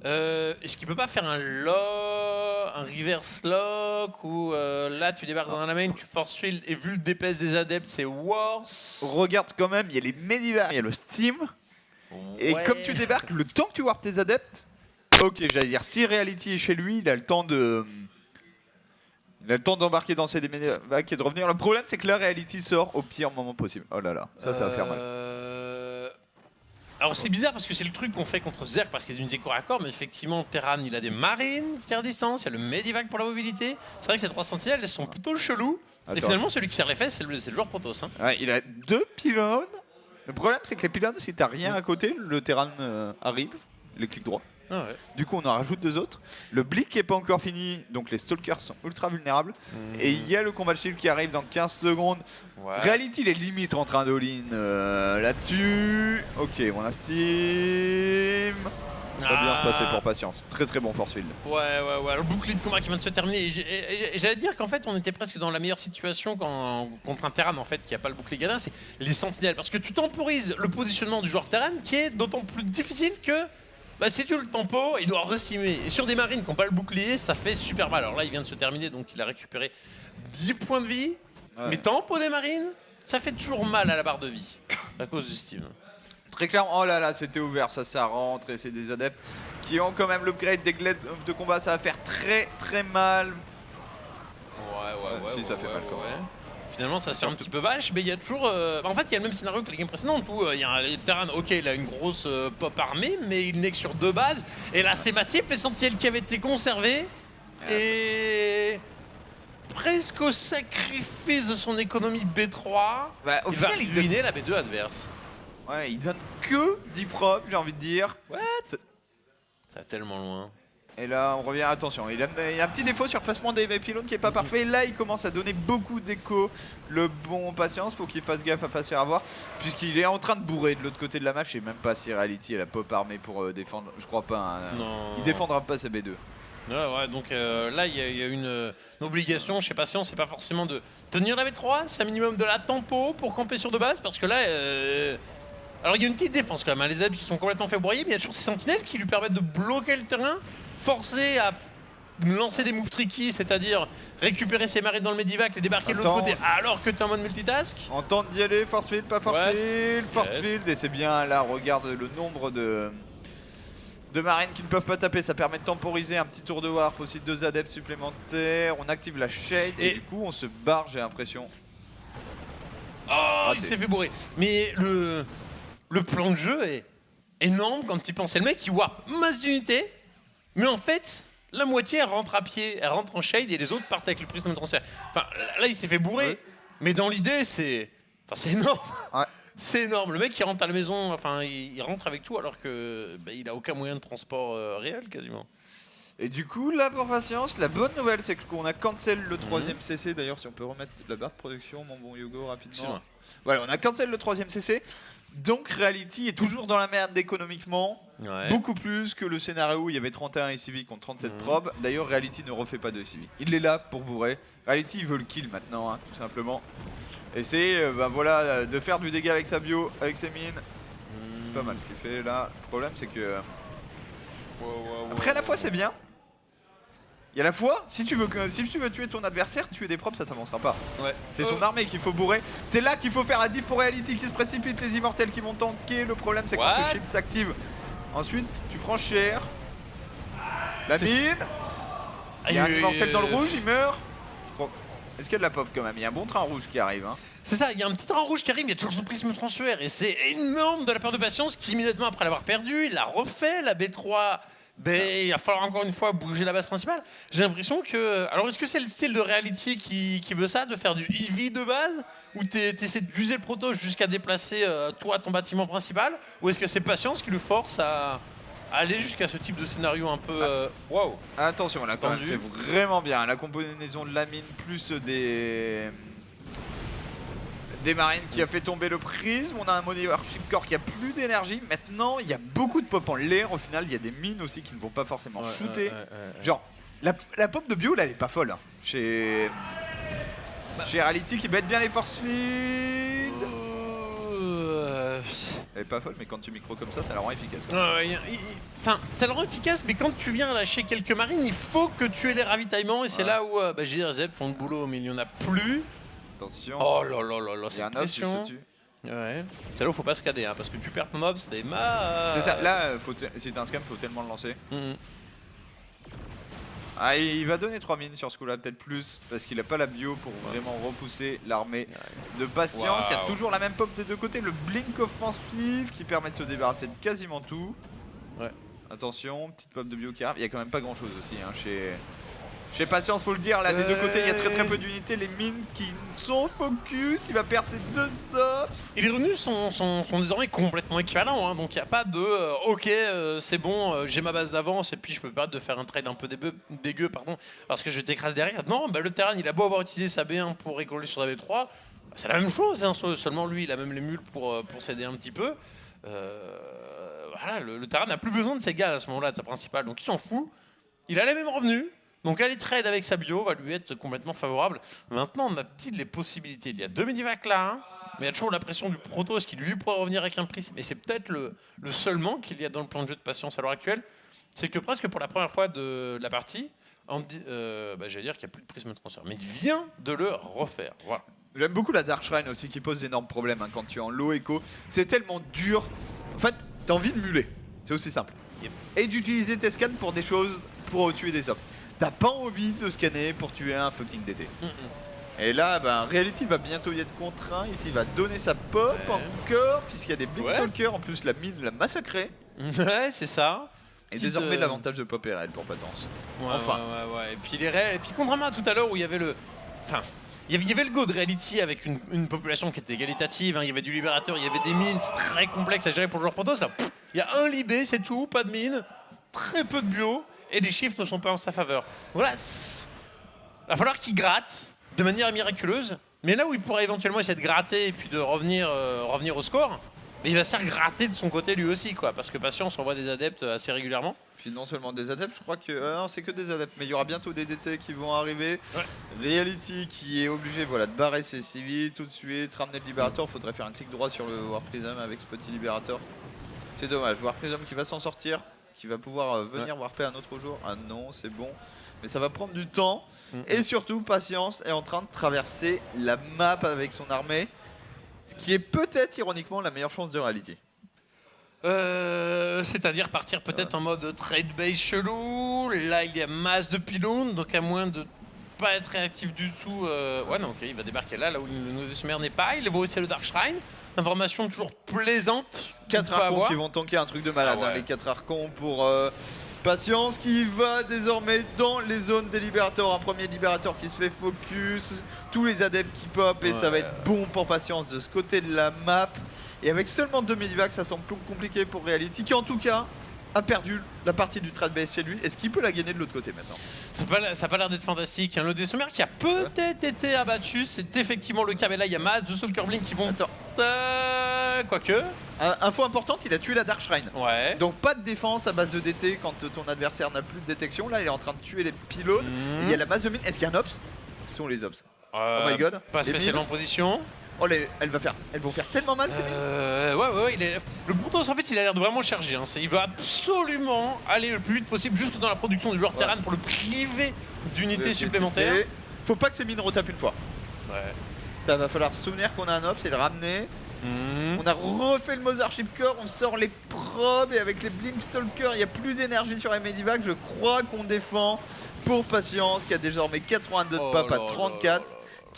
Est-ce qu'il peut pas faire un reverse lock ou là tu débarques dans la main, tu force field et vu le DPS des adeptes c'est worse.
Regarde quand même, il y a les Medivac, il y a le Steam. Et
Ouais.
comme tu débarques, le temps que tu warp tes adeptes, ok, j'allais dire, si Reality est chez lui, il a le temps de... Il a le temps d'embarquer dans ses Medivac et de revenir. Le problème, c'est que la Reality sort au pire moment possible. Oh là là, ça va faire mal.
Alors c'est bizarre parce que c'est le truc qu'on fait contre Zerg parce qu'il y a une décor à corps, mais effectivement Terran il a des marines qui tirent distance, il y a le Medivac pour la mobilité. C'est vrai que ces 3 sentinelles elles sont plutôt chelous. Et
Attends.
finalement celui qui serre les fesses c'est le joueur Protoss. Hein.
Ouais, il a 2 pylônes. Le problème, c'est que les pylônes, si t'as rien à côté, le Terran arrive, les clics droits.
Ah ouais.
Du coup, on en rajoute 2 autres. Le Blick est pas encore fini, donc les Stalkers sont ultra vulnérables. Et il y a le Combat Shield qui arrive dans 15 secondes.
Ouais.
Reality, il est limite en train d'all-in là-dessus. Ok, on a Steam. Ça va bien se passer pour Patience. Très très bon force field.
Ouais. Le bouclier de combat qui vient de se terminer. Et j'allais dire qu'en fait, on était presque dans la meilleure situation contre un Terran en fait qui a pas le bouclier gadin, c'est les sentinelles. Parce que tu temporises le positionnement du joueur Terran qui est d'autant plus difficile que si tu le tempo, il doit restimer. Et sur des marines qui n'ont pas le bouclier, ça fait super mal. Alors là, il vient de se terminer, donc il a récupéré 10 points de vie.
Ouais.
Mais tempo des marines, ça fait toujours mal à la barre de vie à cause du Steam.
Très clairement, oh là là, c'était ouvert, ça rentre et c'est des adeptes qui ont quand même l'upgrade des glaives de combat, ça va faire très très mal.
Ouais.
Si, ça fait mal quand même.
Finalement, ça se fait un petit peu vache, mais il y a toujours. En fait, il y a le même scénario que les games précédentes où il y a un Terran, ok, il a une grosse pop armée, mais il n'est que sur 2 bases. Et là, c'est massif, les sentinelles qui avaient été conservées. Et. Presque au sacrifice de son économie B3,
Bah, au
il va
final, il
ruiner la B2 adverse.
Ouais, il donne que 10 propres, j'ai envie de dire.
What? Ça va tellement loin.
Et là, on revient, attention, il a un petit défaut sur le placement des pylônes qui est pas parfait. Là, il commence à donner beaucoup d'écho. Le bon Patience, faut qu'il fasse gaffe à pas se faire avoir, puisqu'il est en train de bourrer de l'autre côt de la map. Je sais même pas si Reality a la pop armée pour défendre. Je crois pas. Hein.
Non.
Il défendra pas sa B2.
Ouais, donc là, il y a une obligation chez Patience, c'est pas forcément de tenir la B3, c'est un minimum de la tempo pour camper sur 2 bases, parce que là. Alors, il y a une petite défense quand même, hein, les adeptes qui sont complètement fait broyer, mais il y a toujours ces sentinelles qui lui permettent de bloquer le terrain, forcer à lancer des moves tricky, c'est-à-dire récupérer ses marées dans le Medivac, les débarquer de l'autre
Attends.
côté alors que tu es en mode multitask.
On tente d'y aller, force field, pas force field, force
Yes.
field, et c'est bien là, regarde le nombre de marines qui ne peuvent pas taper, ça permet de temporiser un petit tour de warp, aussi 2 adeptes supplémentaires, on active la shade et du coup on se barre, j'ai l'impression.
Oh, il s'est fait bourrer. Mais le plan de jeu est énorme quand tu penses. C'est le mec qui warp masse d'unités, mais en fait, la moitié elle rentre à pied, elle rentre en shade et les autres partent avec le prisme de transfert. Enfin, là il s'est fait bourrer,
Ouais.
mais dans l'idée, c'est énorme.
Ouais.
C'est énorme. Le mec qui rentre à la maison, enfin, il rentre avec tout alors que il a aucun moyen de transport réel quasiment.
Et du coup, là pour Patience, la bonne nouvelle c'est qu'on a cancel le 3ème CC. D'ailleurs, si on peut remettre la barre de production, mon bon Yogo, rapidement.
Excuse-moi.
Voilà, on a cancel le 3ème CC. Donc Reality est toujours dans la merde économiquement.
Ouais.
Beaucoup plus que le scénario où il y avait 31 SCV contre 37 probes. D'ailleurs, Reality ne refait pas de SCV. Il est là pour bourrer. Reality, il veut le kill maintenant, hein, tout simplement. Et c'est voilà, de faire du dégât avec sa bio, avec ses mines. C'est pas mal ce qu'il fait là. Le problème, c'est que. Après, à la fois, c'est bien. Et à la fois, si tu veux tuer ton adversaire, tuer des probes, ça t'avancera pas.
Ouais.
C'est son armée qu'il faut bourrer. C'est là qu'il faut faire la diff pour Reality qui se précipite, les immortels qui vont tanker. Le problème, c'est quand
What?
le shield s'active. Ensuite, tu prends cher. La
C'est-
mine. Il y a un immortel dans le rouge, il meurt. Je crois. Est-ce qu'il y a de la pop quand même? Il y a un bon train rouge qui arrive. Hein.
C'est ça, il y a un petit train rouge qui arrive, il y a toujours son prisme transfert et c'est énorme de la part de Patience qui immédiatement après l'avoir perdu, il l'a refait, la B3. Ben, il va falloir encore une fois bouger la base principale. J'ai l'impression que... Alors est-ce que c'est le style de Reality qui veut ça, de faire du EV de base? Ou t'essaies d'user le proto jusqu'à déplacer toi ton bâtiment principal? Ou est-ce que c'est Patience qui le force à aller jusqu'à ce type de scénario un peu... Waouh.
Attention là quand même, c'est vraiment bien. La combinaison de la mine plus des marines qui a fait tomber le prisme. On a un Warship Core qui a plus d'énergie. Maintenant, il y a beaucoup de pop en l'air. Au final, il y a des mines aussi qui ne vont pas forcément shooter. Genre, la pop de bio, là, elle est pas folle. Hein. Chez Reality qui bête bien les force feed. Elle est pas folle, mais quand tu micro comme ça la rend efficace.
Enfin, ça la rend efficace, mais quand tu viens lâcher quelques marines, il faut que tu aies les ravitaillements. Et c'est là où GRZ font le boulot, mais il n'y en a plus.
Attention.
Oh là là là là,
il y a un
pression.
dessus.
Ouais. C'est là où faut pas se cader, hein, parce que tu perds ton obs, c'est des masses.
C'est ça, là, si t'es un scam, faut tellement le lancer. Ah, il va donner 3 mines sur ce coup-là, peut-être plus, parce qu'il a pas la bio pour vraiment repousser l'armée de Patience. Il y a toujours la même pop des deux côtés, le blink offensif qui permet de se débarrasser de quasiment tout.
Ouais.
Attention, petite pop de bio qui arrive. Il y a quand même pas grand-chose aussi hein, chez Patience, faut le dire, là des deux côtés il y a très peu d'unités, les mines qui sont focus, il va perdre ses 2 ops.
Et les revenus sont désormais complètement équivalents, hein, donc il n'y a pas de ok c'est bon, j'ai ma base d'avance et puis je peux pas de faire un trade un peu dégueu parce que je t'écrase derrière. Non, le Terran il a beau avoir utilisé sa B1 pour récoller sur la B3, c'est la même chose, hein, seulement lui il a même les mules pour s'aider un petit peu. Voilà, le Terran n'a plus besoin de ses gars à ce moment-là, de sa principale, donc il s'en fout, il a les mêmes revenus. Donc aller trade avec sa bio va lui être complètement favorable. Maintenant, on a-t-il les possibilités? Il y a 2 Medivac là, hein, mais il y a toujours la pression du Protoss qui lui pourrait revenir avec un prisme. Et c'est peut-être le seul manque qu'il y a dans le plan de jeu de Patience à l'heure actuelle. C'est que presque pour la première fois de la partie, j'allais dire qu'il n'y a plus de prisme transfert. Mais il vient de le refaire. Voilà.
J'aime beaucoup la Dark Shrine aussi qui pose d'énormes problèmes hein, quand tu es en low echo. C'est tellement dur. En fait, t'as envie de muler. C'est aussi simple. Yep. Et d'utiliser tes scans pour des choses, pour tuer des ops. T'as pas envie de scanner pour tuer un fucking DT. Et là, Reality va bientôt y être contraint. Ici, il va donner sa pop encore, puisqu'il y a des Blink Stalkers. En plus, la mine l'a massacré.
Ouais, c'est ça.
Et désormais, l'avantage de pop est réel pour Patience. Enfin.
Ouais. Et puis contrairement tout à l'heure où il y avait le... Enfin, il y avait le go de Reality avec une population qui était égalitative. Hein. Il y avait du libérateur, il y avait des mines. C'est très complexe à gérer pour le joueur Protoss. Là, il y a un libé, c'est tout. Pas de mine. Très peu de bio. Et les chiffres ne sont pas en sa faveur. Voilà, il va falloir qu'il gratte de manière miraculeuse. Mais là où il pourrait éventuellement essayer de gratter et puis de revenir au score, mais il va se faire gratter de son côté lui aussi, quoi. Parce que Patience envoie des adeptes assez régulièrement.
Puis non seulement des adeptes, je crois que... non, c'est que des adeptes, mais il y aura bientôt des DT qui vont arriver. Ouais. Reality qui est obligé de barrer ses civils tout de suite, ramener le libérateur. Faudrait faire un clic droit sur le War Prism avec ce petit libérateur. C'est dommage, War Prism qui va s'en sortir. Qui va pouvoir venir warper un autre jour. Ah non, c'est bon. Mais ça va prendre du temps. Et surtout, Patience est en train de traverser la map avec son armée. Ce qui est peut-être, ironiquement, la meilleure chance de Reality.
C'est-à-dire partir peut-être en mode trade base chelou. Là, il y a masse de pylônes. Donc à moins de pas être réactif du tout... Ouais, non, ok, il va débarquer là où le Nodesmer n'est pas. Il voit aussi le Dark Shrine. Information toujours plaisante.
4 archons qui vont tanker un truc de malade. Hein, les 4 archons pour Patience qui va désormais dans les zones des libérateurs. Un premier libérateur qui se fait focus. Tous les adeptes qui pop et ça va être bon pour Patience de ce côté de la map. Et avec seulement 2 medivacs, ça semble plus compliqué pour Reality qui en tout cas a perdu la partie du trade base chez lui. Est-ce qu'il peut la gagner de l'autre côté maintenant?
Ça n'a pas l'air d'être fantastique. Le Desommer qui a peut-être été abattu, c'est effectivement le cas. Mais là, il y a masse de Stalker Blink qui vont... Quoique...
Info importante, il a tué la Dark Shrine.
Ouais.
Donc pas de défense à base de DT quand ton adversaire n'a plus de détection. Là, il est en train de tuer les pylônes. Et il y a la masse de mine. Est-ce qu'il y a un ops? Ce sont les ops. Oh my god.
Pas spécialement en position.
Oh, elles vont faire tellement mal ces mines.
Ouais, le Protoss en fait il a l'air de vraiment charger. Hein. Il va absolument aller le plus vite possible jusque dans la production du joueur Terran pour le priver d'unités supplémentaires.
Faut pas que ces mines retapent une fois.
Ouais.
Ça va falloir se souvenir qu'on a un ops et le ramener. On a refait le Mothership Core, on sort les probes et avec les Blink Stalker, il n'y a plus d'énergie sur Medivac. Je crois qu'on défend pour Patience qui a désormais 82 de pop à 34.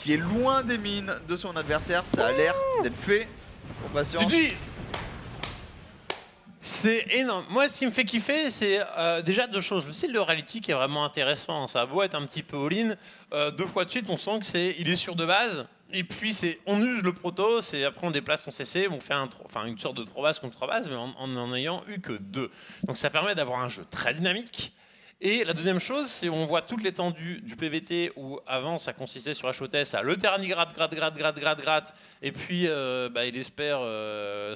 qui est loin des mines de son adversaire. Ça a l'air d'être fait. Pour Patience.
GG. C'est énorme. Moi, ce qui me fait kiffer, c'est déjà deux choses. Le style de Reality qui est vraiment intéressant. Ça a beau être un petit peu all-in, deux fois de suite, on sent que il est sûr de base. Et puis, on use le proto, après on déplace son CC, on fait une sorte de 3 bases contre 3 bases, mais en ayant eu que 2. Donc ça permet d'avoir un jeu très dynamique. Et la deuxième chose, c'est on voit toute l'étendue du PVT où avant ça consistait sur HOTS à le terrain gratte, et puis il espère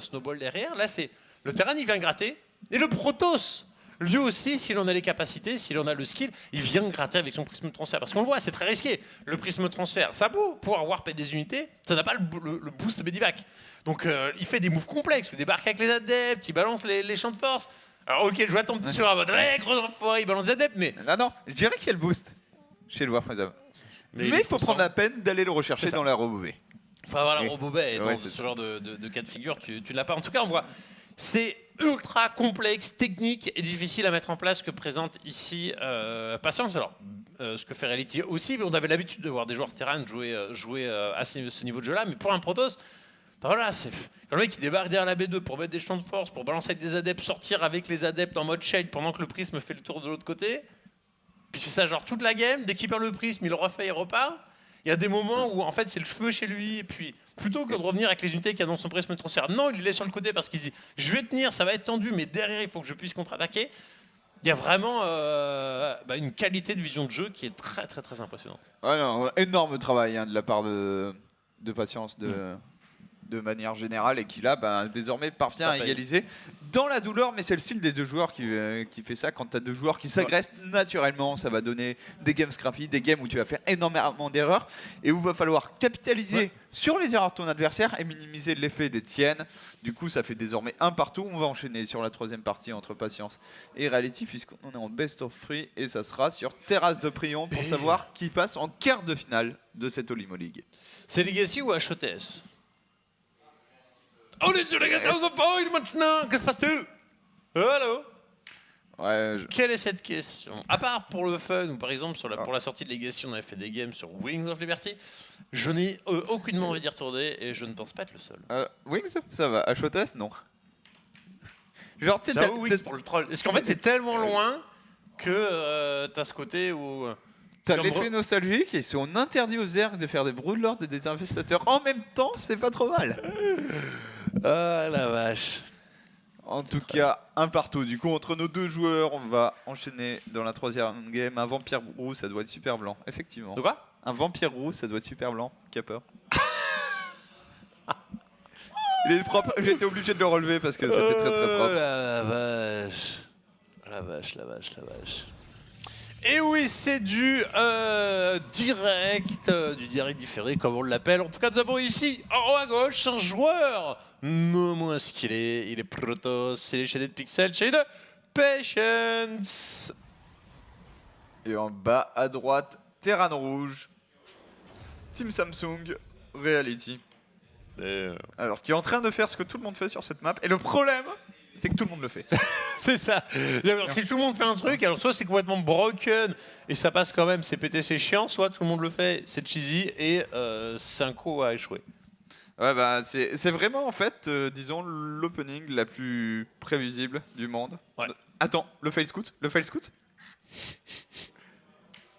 snowball derrière. Là, c'est le terrain il vient gratter, et le Protoss, lui aussi, s'il en a les capacités, s'il en a le skill, il vient gratter avec son prisme de transfert. Parce qu'on le voit, c'est très risqué. Le prisme de transfert, ça beau pouvoir warper des unités, ça n'a pas le boost Medivac. Donc il fait des moves complexes, il débarque avec les adeptes, il balance les champs de force. Alors ok, je vois ton petit sur un mode, gros enfoiré, il balance des adeptes, mais...
Non, je dirais qu'il y a le boost chez le Warframe. Mais il faut prendre la peine d'aller le rechercher dans la Robobé.
Enfin voilà, Robobé, et dans ce genre de cas de figure, tu ne l'as pas. En tout cas, on voit... C'est ultra complexe, technique et difficile à mettre en place que présente ici Patience. Alors, ce que fait Reality aussi, mais on avait l'habitude de voir des joueurs terrain jouer à ce niveau de jeu-là, mais pour un Protoss, voilà, c'est quand le mec qui débarque derrière la B2 pour mettre des champs de force, pour balancer avec des adeptes, sortir avec les adeptes en mode shade pendant que le prisme fait le tour de l'autre côté, puis il fait ça genre toute la game, dès qu'il perd le prisme, il le refait et repart. Il y a des moments où en fait c'est le feu chez lui, et puis plutôt que de revenir avec les unités qui annoncent son prisme de transfert, non, il les laisse sur le côté parce qu'il se dit je vais tenir, ça va être tendu, mais derrière il faut que je puisse contre-attaquer. Il y a vraiment une qualité de vision de jeu qui est très très très impressionnante.
Ouais, non, énorme travail de la part de Patience de manière générale, et qui là désormais parvient à égaliser dans la douleur, mais c'est le style des deux joueurs qui fait ça. Quand tu as deux joueurs qui s'agressent naturellement, ça va donner des games scrappy, des games où tu vas faire énormément d'erreurs et où il va falloir capitaliser sur les erreurs de ton adversaire et minimiser l'effet des tiennes. Du coup ça fait désormais un partout. On va enchaîner sur la troisième partie entre Patience et Reality puisqu'on est en best of 3 et ça sera sur Terrasse de Prion pour savoir qui passe en quart de finale de cette Olimo League.
C'est Legacy ou HOTS? On est sur Legacy House of Void maintenant. Que se passe-t-il? Allô?
Ouais,
Quelle est cette question? À part pour le fun, ou par exemple pour la sortie de Legacy, on avait fait des games sur Wings of Liberty, je n'ai aucunement envie d'y retourner et je ne pense pas être le seul.
Wings, ça va. HOTS, non. Genre, tu sais,
j'avoue Wings pour le troll. Est-ce qu'en fait c'est tellement loin que t'as ce côté où...
T'as l'effet nostalgique et si on interdit aux ergs de faire des broodlords et des infestateurs en même temps, c'est pas trop mal.
Ah la vache.
En tout cas, un partout. Du coup, entre nos deux joueurs, on va enchaîner dans la troisième game. Un vampire roux, ça doit être super blanc. Effectivement.
De quoi?
Un vampire roux, ça doit être super blanc. Qui a peur? Il est propre. J'ai été obligé de le relever parce que c'était très très propre.
La vache. La vache, la vache, la vache. Et oui, c'est du direct différé, comme on l'appelle. En tout cas, nous avons ici, en haut à gauche, un joueur non moins skillé. Il est Protoss, c'est les shaded pixels, shaded Patience.
Et en bas à droite, Terran Rouge, Team Samsung, Reality. Alors, qui est en train de faire ce que tout le monde fait sur cette map. Et le problème, c'est que tout le monde le fait.
C'est ça. Alors, si tout le monde fait un truc, alors soit c'est complètement broken et ça passe quand même, c'est pété, c'est chiant, soit tout le monde le fait, c'est cheesy et Synco a échoué.
Ouais, c'est vraiment en fait, disons, l'opening la plus prévisible du monde.
Ouais.
Attends, le fail scout?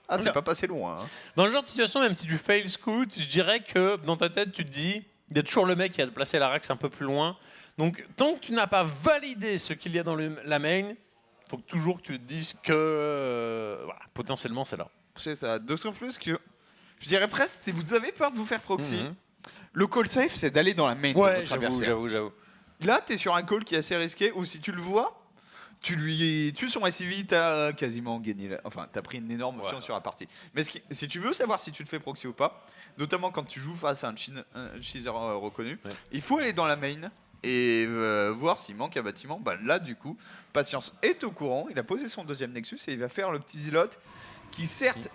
Ah, c'est pas passé loin. Hein.
Dans le genre de situation, même si tu fail scout, je dirais que dans ta tête, tu te dis, il y a toujours le mec qui a placé la Rax un peu plus loin. Donc, tant que tu n'as pas validé ce qu'il y a dans la main, il faut toujours que tu te dises que voilà, potentiellement c'est là.
C'est ça. D'autant plus que, je dirais presque, si vous avez peur de vous faire proxy, le call safe, c'est d'aller dans la main de votre adversaire.
J'avoue.
Là, tu es sur un call qui est assez risqué, ou si tu le vois, tu lui tues son SCV, t'as quasiment gagné. Enfin, t'as pris une énorme option sur la partie. Mais si tu veux savoir si tu te fais proxy ou pas, notamment quand tu joues face à un cheeser reconnu, il faut aller dans la main et voir s'il manque un bâtiment. Bah, là, du coup, Patience est au courant. Il a posé son deuxième Nexus et il va faire le petit Zilot qui, certes,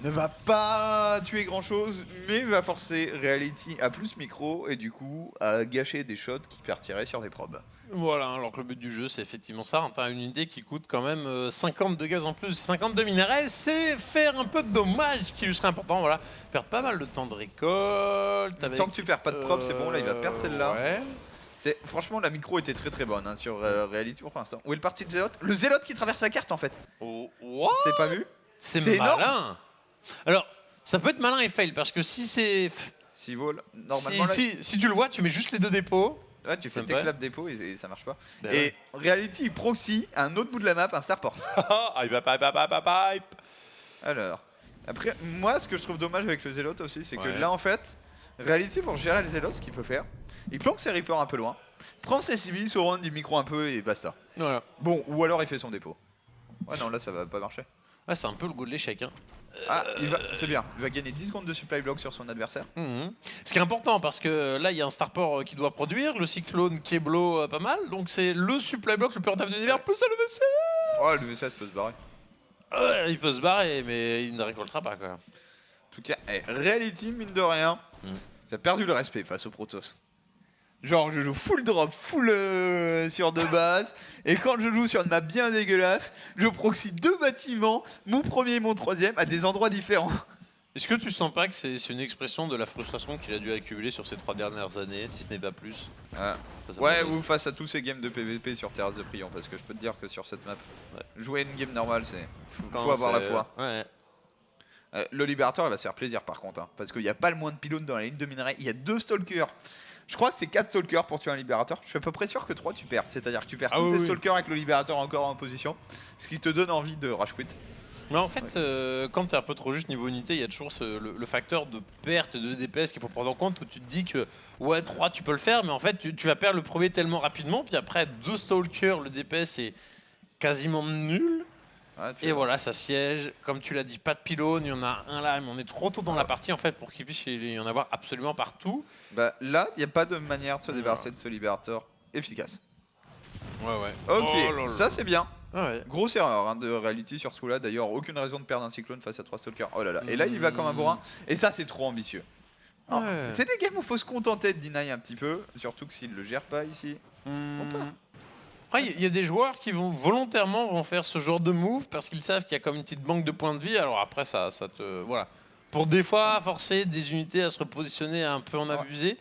ne va pas tuer grand chose, mais va forcer Reality à plus micro et du coup à gâcher des shots qui partiraient sur des probes.
Voilà, alors que le but du jeu, c'est effectivement ça. T'as une unité qui coûte quand même 50 de gaz en plus, 50 de minerais, c'est faire un peu de dommage qui lui serait important. Voilà, perdre pas mal de temps de récolte.
Tant que tu perds pas de prop, c'est bon, là il va perdre celle-là.
Ouais.
Franchement, la micro était très très bonne hein, sur Reality pour l'instant. Où est le parti de Zélote? Le Zélote qui traverse la carte en fait.
Oh, what?
C'est pas vu?
C'est
énorme.
malin. Alors, ça peut être malin et fail parce que si c'est.
Si vol, normalement là,
Si tu le vois, tu mets juste les deux dépôts.
ouais, tu fais
Même
tes
pas.
claps dépôt et ça marche pas.
Ben
Et Reality il proxy à un autre bout de la map, un starport. Alors, après, moi ce que je trouve dommage avec le Zélote aussi, c'est que
Ouais.
là en fait, Reality pour gérer les Zélotes, ce qu'il peut faire, il planque ses Reapers un peu loin, prend ses civils, surround, il micro un peu et basta.
Voilà.
Bon, ou alors il fait son dépôt. Ouais, non, là ça va pas marcher.
Ouais, c'est un peu le goût de l'échec. Hein.
Ah, c'est bien, il va gagner 10 secondes de supply block sur son adversaire.
Mhm. Ce qui est important parce que là il y a un starport qui doit produire, le cyclone qui est blow pas mal, donc c'est le supply block le plus rentable de l'univers plus le VC.
Oh, le VCS peut se barrer.
Il peut se barrer mais il ne récoltera pas quoi.
En tout cas, Reality, mine de rien, il a perdu le respect face au Protoss. Genre, je joue full drop, full sur de base, et quand je joue sur une map bien dégueulasse, je proxy 2 bâtiments, mon premier et mon troisième, à des endroits différents.
Est-ce que tu sens pas que c'est une expression de la frustration qu'il a dû accumuler sur ces 3 dernières années, si ce n'est pas plus? Ça
Ouais,
m'amuse.
ou face à tous ces games de PVP sur Terrasse de Prion, parce que je peux te dire que sur cette map, jouer une game normale,
Quand
faut avoir la
c'est-
foi.
Ouais.
Le Libérateur, il va se faire plaisir par contre, hein, parce qu'il n'y a pas le moins de pylônes dans la ligne de minerai, il y a 2 Stalkers. Je crois que c'est 4 Stalkers pour tuer un Libérateur. Je suis à peu près sûr que 3 tu perds, c'est-à-dire que tu perds tous tes Stalkers avec le Libérateur encore en position, ce qui te donne envie de rage quit.
Mais en fait, quand t'es un peu trop juste niveau unité, il y a toujours le facteur de perte de DPS qu'il faut prendre en compte où tu te dis que ouais 3 tu peux le faire, mais en fait tu vas perdre le premier tellement rapidement, puis après 2 Stalkers, le DPS est quasiment nul.
Ouais,
Et voilà, ça siège. Comme tu l'as dit, pas de pylône, il y en a un là, mais on est trop tôt dans la partie en fait pour qu'il puisse y en avoir absolument partout.
Bah là, il n'y a pas de manière de se débarrasser de ce Libérateur efficace.
Ouais, ouais.
Ok,
Oh là là.
ça c'est bien.
Ouais.
Grosse erreur hein, de Reality sur ce coup-là. D'ailleurs, aucune raison de perdre un cyclone face à 3 Stalkers. Oh là là. Et là, il va comme un bourrin. Et ça, c'est trop ambitieux. Alors,
Ouais.
c'est des games où il faut se contenter de deny un petit peu. Surtout que s'il le gère pas ici.
Après, il y a des joueurs qui vont volontairement faire ce genre de move parce qu'ils savent qu'il y a comme une petite banque de points de vie. Alors après, ça te voilà. Pour des fois forcer des unités à se repositionner un peu en abusé,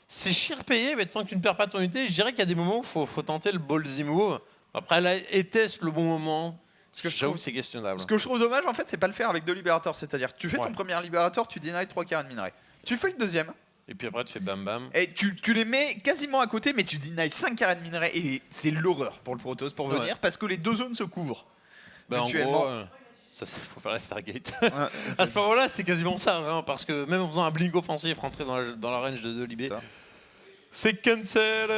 c'est cher payé. Mais tant que tu ne perds pas ton unité, je dirais qu'il y a des moments où faut tenter le ballsy move. Après, là, était-ce le bon moment?
Ce que je
J'avoue
trouve-
que c'est questionnable.
Ce que je trouve dommage, en fait, c'est pas le faire avec 2 Libérateurs. C'est-à-dire que tu fais ton premier Libérateur, tu deny 3 carrés de minerai. Tu fais le deuxième.
Et puis après, tu fais bam bam.
Et tu les mets quasiment à côté, mais tu deny 5 carrés de minerai. Et c'est l'horreur pour le Protoss pour venir parce que les 2 zones se couvrent.
Bah, en
Mutuellement.
gros, ça, faut faire la Stargate.
Ouais,
À ce moment-là, c'est quasiment ça, hein, parce que même en faisant un blink offensif, rentrer dans la range de Libé,
Ça.
c'est cancel.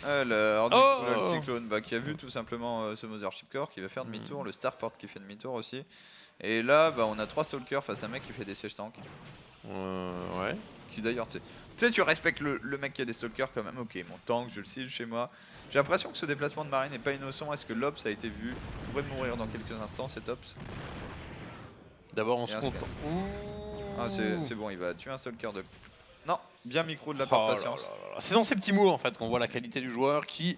Alors, du
Oh.
coup, là, le Cyclone qui a vu tout simplement ce Mothership Core qui va faire demi-tour, le Starport qui fait demi-tour aussi. Et là, bah, on a 3 Stalkers face à un mec qui fait des sièges tanks.
Ouais.
Qui d'ailleurs, tu sais, tu respectes le mec qui a des Stalkers quand même. Ok, mon tank, je le siege chez moi. J'ai l'impression que ce déplacement de marine n'est pas innocent. Est-ce que l'Ops a été vu? Il pourrait mourir dans quelques instants, cet Ops.
D'abord, on
Et
se
un
compte.
Ah, c'est bon, il va tuer un Stalker de. Non, bien micro de la
Oh
part de
là
patience.
là là là. C'est dans ces petits mots en fait qu'on voit la qualité du joueur qui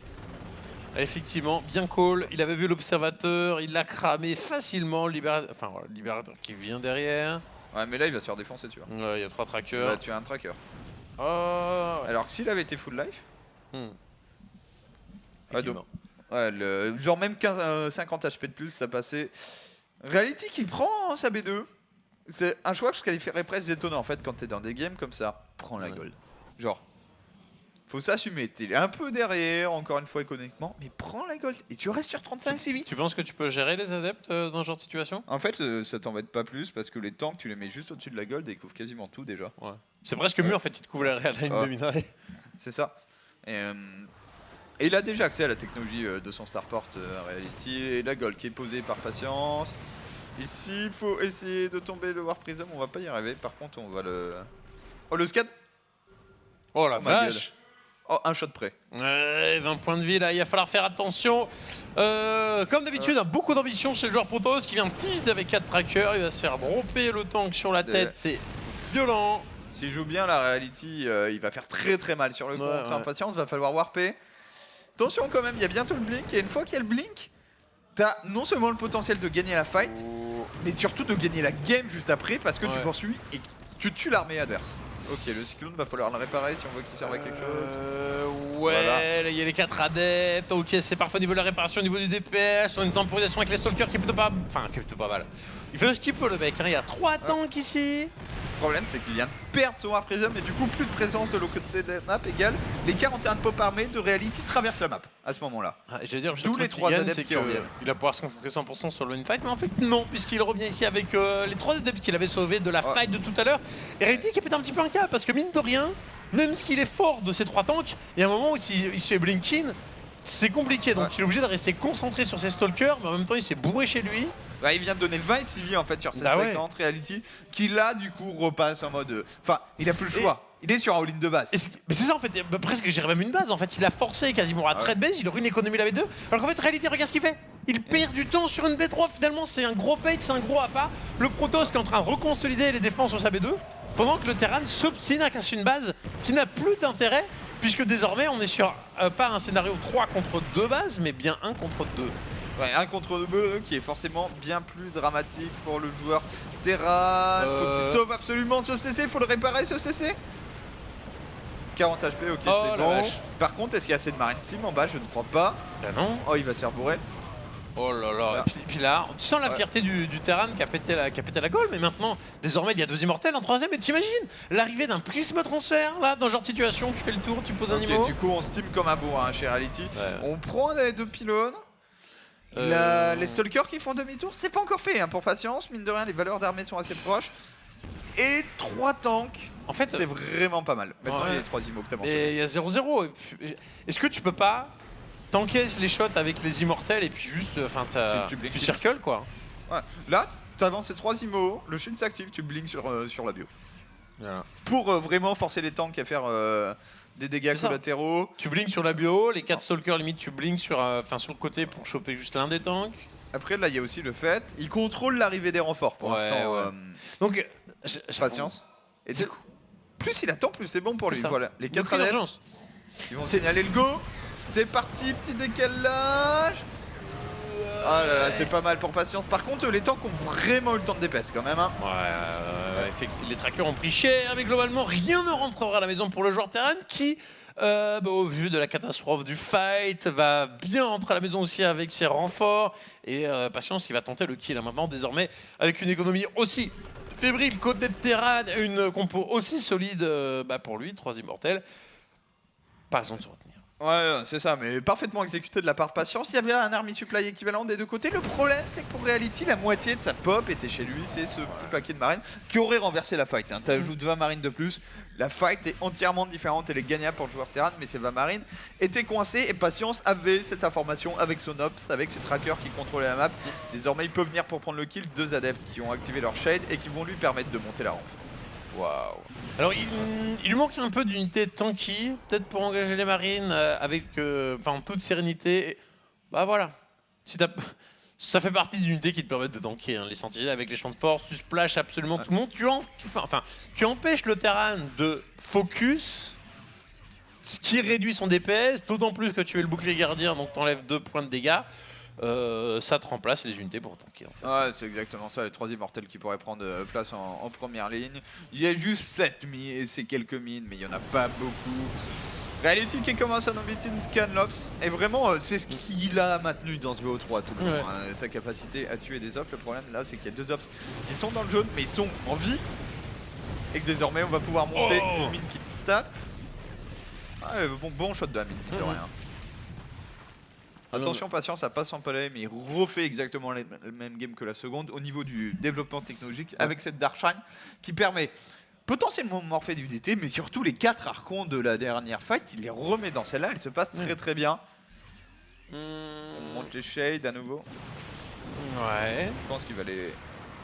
effectivement bien call. Il avait vu l'observateur, il l'a cramé facilement. Libérateur qui vient derrière.
Ouais, mais là, il va se faire défoncer, tu vois.
Il y a 3
Il va
trackers.
tuer un tracker.
Oh, ouais.
Alors que s'il avait été full life.
Hmm.
Ah,
Effectivement.
Ouais, genre même 50 HP de plus, ça passait. Reality qui prend sa B2. C'est un choix que je qualifierais presque d'étonnant en fait quand t'es dans des games comme ça. Prends la
Ouais.
gold. Genre, faut s'assumer. T'es un peu derrière, encore une fois économiquement, mais prends la gold. Et tu restes sur 35 c'est vite.
Tu penses que tu peux gérer les adeptes dans ce genre de situation?
En fait, ça t'embête pas plus parce que les tanks, tu les mets juste au-dessus de la gold et ils couvrent quasiment tout déjà.
Ouais. C'est presque mieux en fait, il te couvre la ligne
Ah.
de minerai.
C'est ça. Et il a déjà accès à la technologie de son Starport Reality et la gold qui est posée par patience. Ici, il faut essayer de tomber le War Prism, on va pas y arriver. Par contre, on va le. Oh, le SCAD.
Oh la
Oh my
vache!
Oh, un shot près.
Ouais, 20 points de vie là, il va falloir faire attention. Comme d'habitude, beaucoup d'ambition chez le joueur Protoss qui vient tease avec 4 trackers. Il va se faire dropper le tank sur la tête, c'est violent.
S'il joue bien la Reality, il va faire très très mal sur le
Ouais,
contre.
ouais.
Impatience, va falloir warper. Attention quand même, il y a bientôt le blink, et une fois qu'il y a le blink, t'as non seulement le potentiel de gagner la fight, mais surtout de gagner la game juste après, parce que tu poursuis et tu tues l'armée adverse. Ok, le cyclone, va falloir le réparer si on veut qu'il serve à quelque chose.
Ouais,
Voilà.
il y a les 4 adeptes, ok, c'est parfait au niveau de la réparation, au niveau du DPS, on a une temporisation avec les stalkers qui est plutôt pas... Enfin, qui est plutôt pas mal. Il fait ce qu'il peut le mec, hein. Il y a 3 tanks ici.
Le problème, c'est qu'il vient de perdre son War Prism et du coup, plus de présence de l'autre côté de la map égale les 41 de pop armés de Reality traversent la map à ce moment-là.
Ah, j'allais dire,
D'où les 3 adeptes
c'est
qui reviennent.
il va pouvoir se concentrer 100% sur le win fight, mais en fait non, puisqu'il revient ici avec les 3 adeptes qu'il avait sauvés de la fight de tout à l'heure. Et Reality qui est peut-être un petit peu un cas, parce que mine de rien, même s'il est fort de ces 3 tanks, il y a un moment où il se fait blink in, c'est compliqué, donc il est obligé de rester concentré sur ses stalkers, mais en même temps il s'est bourré chez lui.
Bah, il vient de donner le 20 et CV en fait sur cette séquence Reality qui là du coup repasse en mode... Enfin, il a plus le choix. Il est sur un all-in de base.
Mais c'est ça en fait, presque j'irais même une base en fait, il a forcé quasiment à trade base, il aurait une économie la B2, alors qu'en fait Reality regarde ce qu'il fait. Il perd du temps sur une B3, finalement c'est un gros bait, c'est un gros appât. Le Protoss qui est en train de reconsolider les défenses sur sa B2, pendant que le Terran s'obstine à casser une base qui n'a plus d'intérêt, puisque désormais on est sur pas un scénario 3 contre 2 bases, mais bien 1 contre 2.
Ouais, 1 contre 2 qui est forcément bien plus dramatique pour le joueur Terran. Faut qu'il sauve absolument ce CC, faut le réparer ce CC. 40 HP, ok, c'est bon. Par contre, est-ce qu'il y a assez de Marine Sim en bas? Je ne crois pas.
Bah non.
Oh, il va se faire bourrer.
Oh là là. Et puis là, tu sens la fierté du Terran qui a pété la gueule, mais maintenant, désormais, il y a 2 immortels en 3ème. Et t'imagines l'arrivée d'un prisme transfert, là, dans ce genre de situation, tu fais le tour, tu poses un niveau.
Du coup, on steam comme un bourrin chez Reality. On prend les 2 pylônes. Les stalkers qui font demi-tour, c'est pas encore fait hein, pour patience. Mine de rien, les valeurs d'armée sont assez proches. Et 3 tanks. En fait, c'est vraiment pas mal. Maintenant, il y a les 3 immos que t'as mentionné.
Et il y a 0-0. Est-ce que tu peux pas tanker les shots avec les immortels et puis juste, enfin, tu circles quoi.
Ouais. Là, t'avances ces 3 immos, le shield s'active, tu blinks sur la bio.
Voilà.
Pour vraiment forcer les tanks à faire des dégâts collatéraux.
Tu blinks sur la bio, les 4 stalkers limite tu blinks sur le côté pour choper juste l'un des tanks.
Après là il y a aussi le fait, il contrôle l'arrivée des renforts pour l'instant.
Donc
patience. Et du coup, plus il attend, plus c'est bon pour lui. Voilà, les 4 adeptes, ils vont signaler le go. C'est parti, petit décalage. Ah là là, c'est pas mal pour patience. Par contre, les tanks ont vraiment eu le temps de DPS quand même. Hein.
Les trackers ont pris cher, mais globalement, rien ne rentrera à la maison pour le joueur Terran qui, au vu de la catastrophe du fight, va bien rentrer à la maison aussi avec ses renforts. Et patience, il va tenter le kill maintenant, désormais, avec une économie aussi fébrile côté de Terran, une compo aussi solide pour lui, 3 immortels. Pas besoin de se retenir.
Ouais, c'est ça, mais parfaitement exécuté de la part de patience. Il y avait un army supply équivalent des 2 côtés. Le problème, c'est que pour Reality, la moitié de sa pop était chez lui. C'est ce petit paquet de marines qui aurait renversé la fight. Hein. T'ajoutes 20 marines de plus. La fight est entièrement différente. Elle est gagnable pour le joueur Terran, mais ces 20 marines étaient coincées. Et Patience avait cette information avec son ops, avec ses trackers qui contrôlaient la map. Désormais, il peut venir pour prendre le kill. 2 adeptes qui ont activé leur shade et qui vont lui permettre de monter la rampe.
Waouh. Alors il lui manque un peu d'unité tanky, peut-être pour engager les marines avec en toute sérénité. Bah voilà. Si ça fait partie d'unités qui te permettent de tanker hein, les sentinelles avec les champs de force, tu splashes absolument tout le monde, tu empêches le Terran de focus, ce qui réduit son DPS, d'autant plus que tu es le bouclier gardien, donc t'enlèves 2 points de dégâts. Ça te remplace les unités pour tanker. En fait.
Ouais, c'est exactement ça, les 3 immortels qui pourraient prendre place en première ligne. Il y a juste 7 mines et c'est quelques mines, mais il n'y en a pas beaucoup. Reality qui commence à nommer Scanlops, et vraiment c'est ce qu'il a maintenu dans ce BO3 tout le temps, hein, sa capacité à tuer des ops. Le problème là, c'est qu'il y a 2 ops qui sont dans le jaune, mais ils sont en vie, et que désormais on va pouvoir monter une mine qui tape. Ah, bon shot de la mine, de rien. Attention, patience, ça passe en palais, mais il refait exactement le même game que la seconde au niveau du développement technologique avec cette Darkshine qui permet potentiellement de morpher du DT, mais surtout les 4 archons de la dernière fight, il les remet dans celle-là, elle se passe très très bien. On monte les shades à nouveau.
Ouais.
Je pense qu'il va les...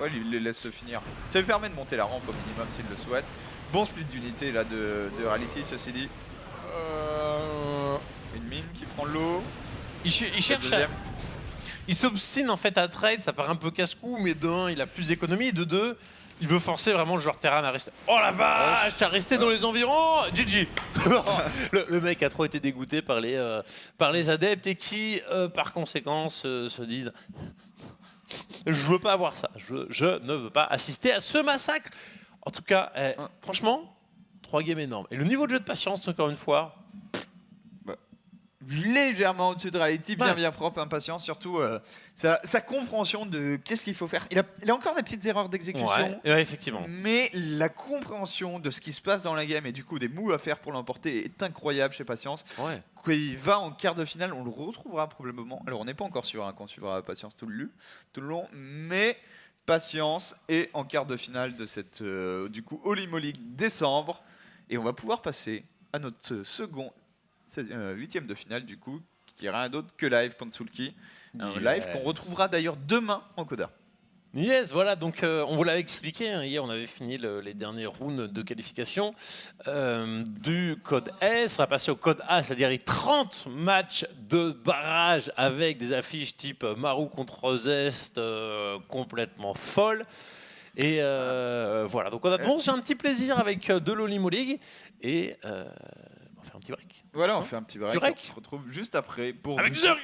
Ouais, il les laisse se finir. Ça lui permet de monter la rampe au minimum s'il le souhaite. Bon split d'unité là de Reality, ceci dit. Une mine qui prend l'eau.
Il cherche à... Il s'obstine en fait à trade, ça paraît un peu casse-cou, mais de 1, il a plus d'économie, et de 2, Il veut forcer vraiment le joueur Terran à rester. Oh la vache, à rester dans les environs. GG. le mec a trop été dégoûté par les adeptes et qui, par conséquent, se dit je veux pas voir ça. Je ne veux pas assister à ce massacre. En tout cas, franchement, 3 games énormes. Et le niveau de jeu de patience, encore une fois.
Légèrement au-dessus de Reality, bien propre, impatient, surtout sa compréhension de qu'est-ce qu'il faut faire. Il a encore des petites erreurs d'exécution,
ouais, effectivement.
Mais la compréhension de ce qui se passe dans la game et du coup des moves à faire pour l'emporter est incroyable chez Patience.
Ouais.
Quand il va en quart de finale, on le retrouvera probablement. Alors on n'est pas encore sûr qu'on suivra Patience tout le long, mais Patience est en quart de finale de cette du coup Holy Moly décembre et on va pouvoir passer à notre second 8e de finale du coup, qui est rien d'autre que live contre Soulki. Un live qu'on retrouvera d'ailleurs demain en Coda.
Yes, voilà, donc on vous l'avait expliqué, hein, hier on avait fini les derniers rounds de qualification du code S, on va passer au code A, c'est-à-dire les 30 matchs de barrage avec des affiches type Maru contre Zest complètement folles. Et voilà, donc on a donc j'ai un petit plaisir avec de l'Olimo League et on fait un petit break.
Voilà, on fait un petit break.
break.
On se retrouve juste après pour
avec Zerg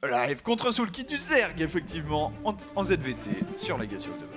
live contre Soulki du Zerg, effectivement, en ZVT sur Legacy of the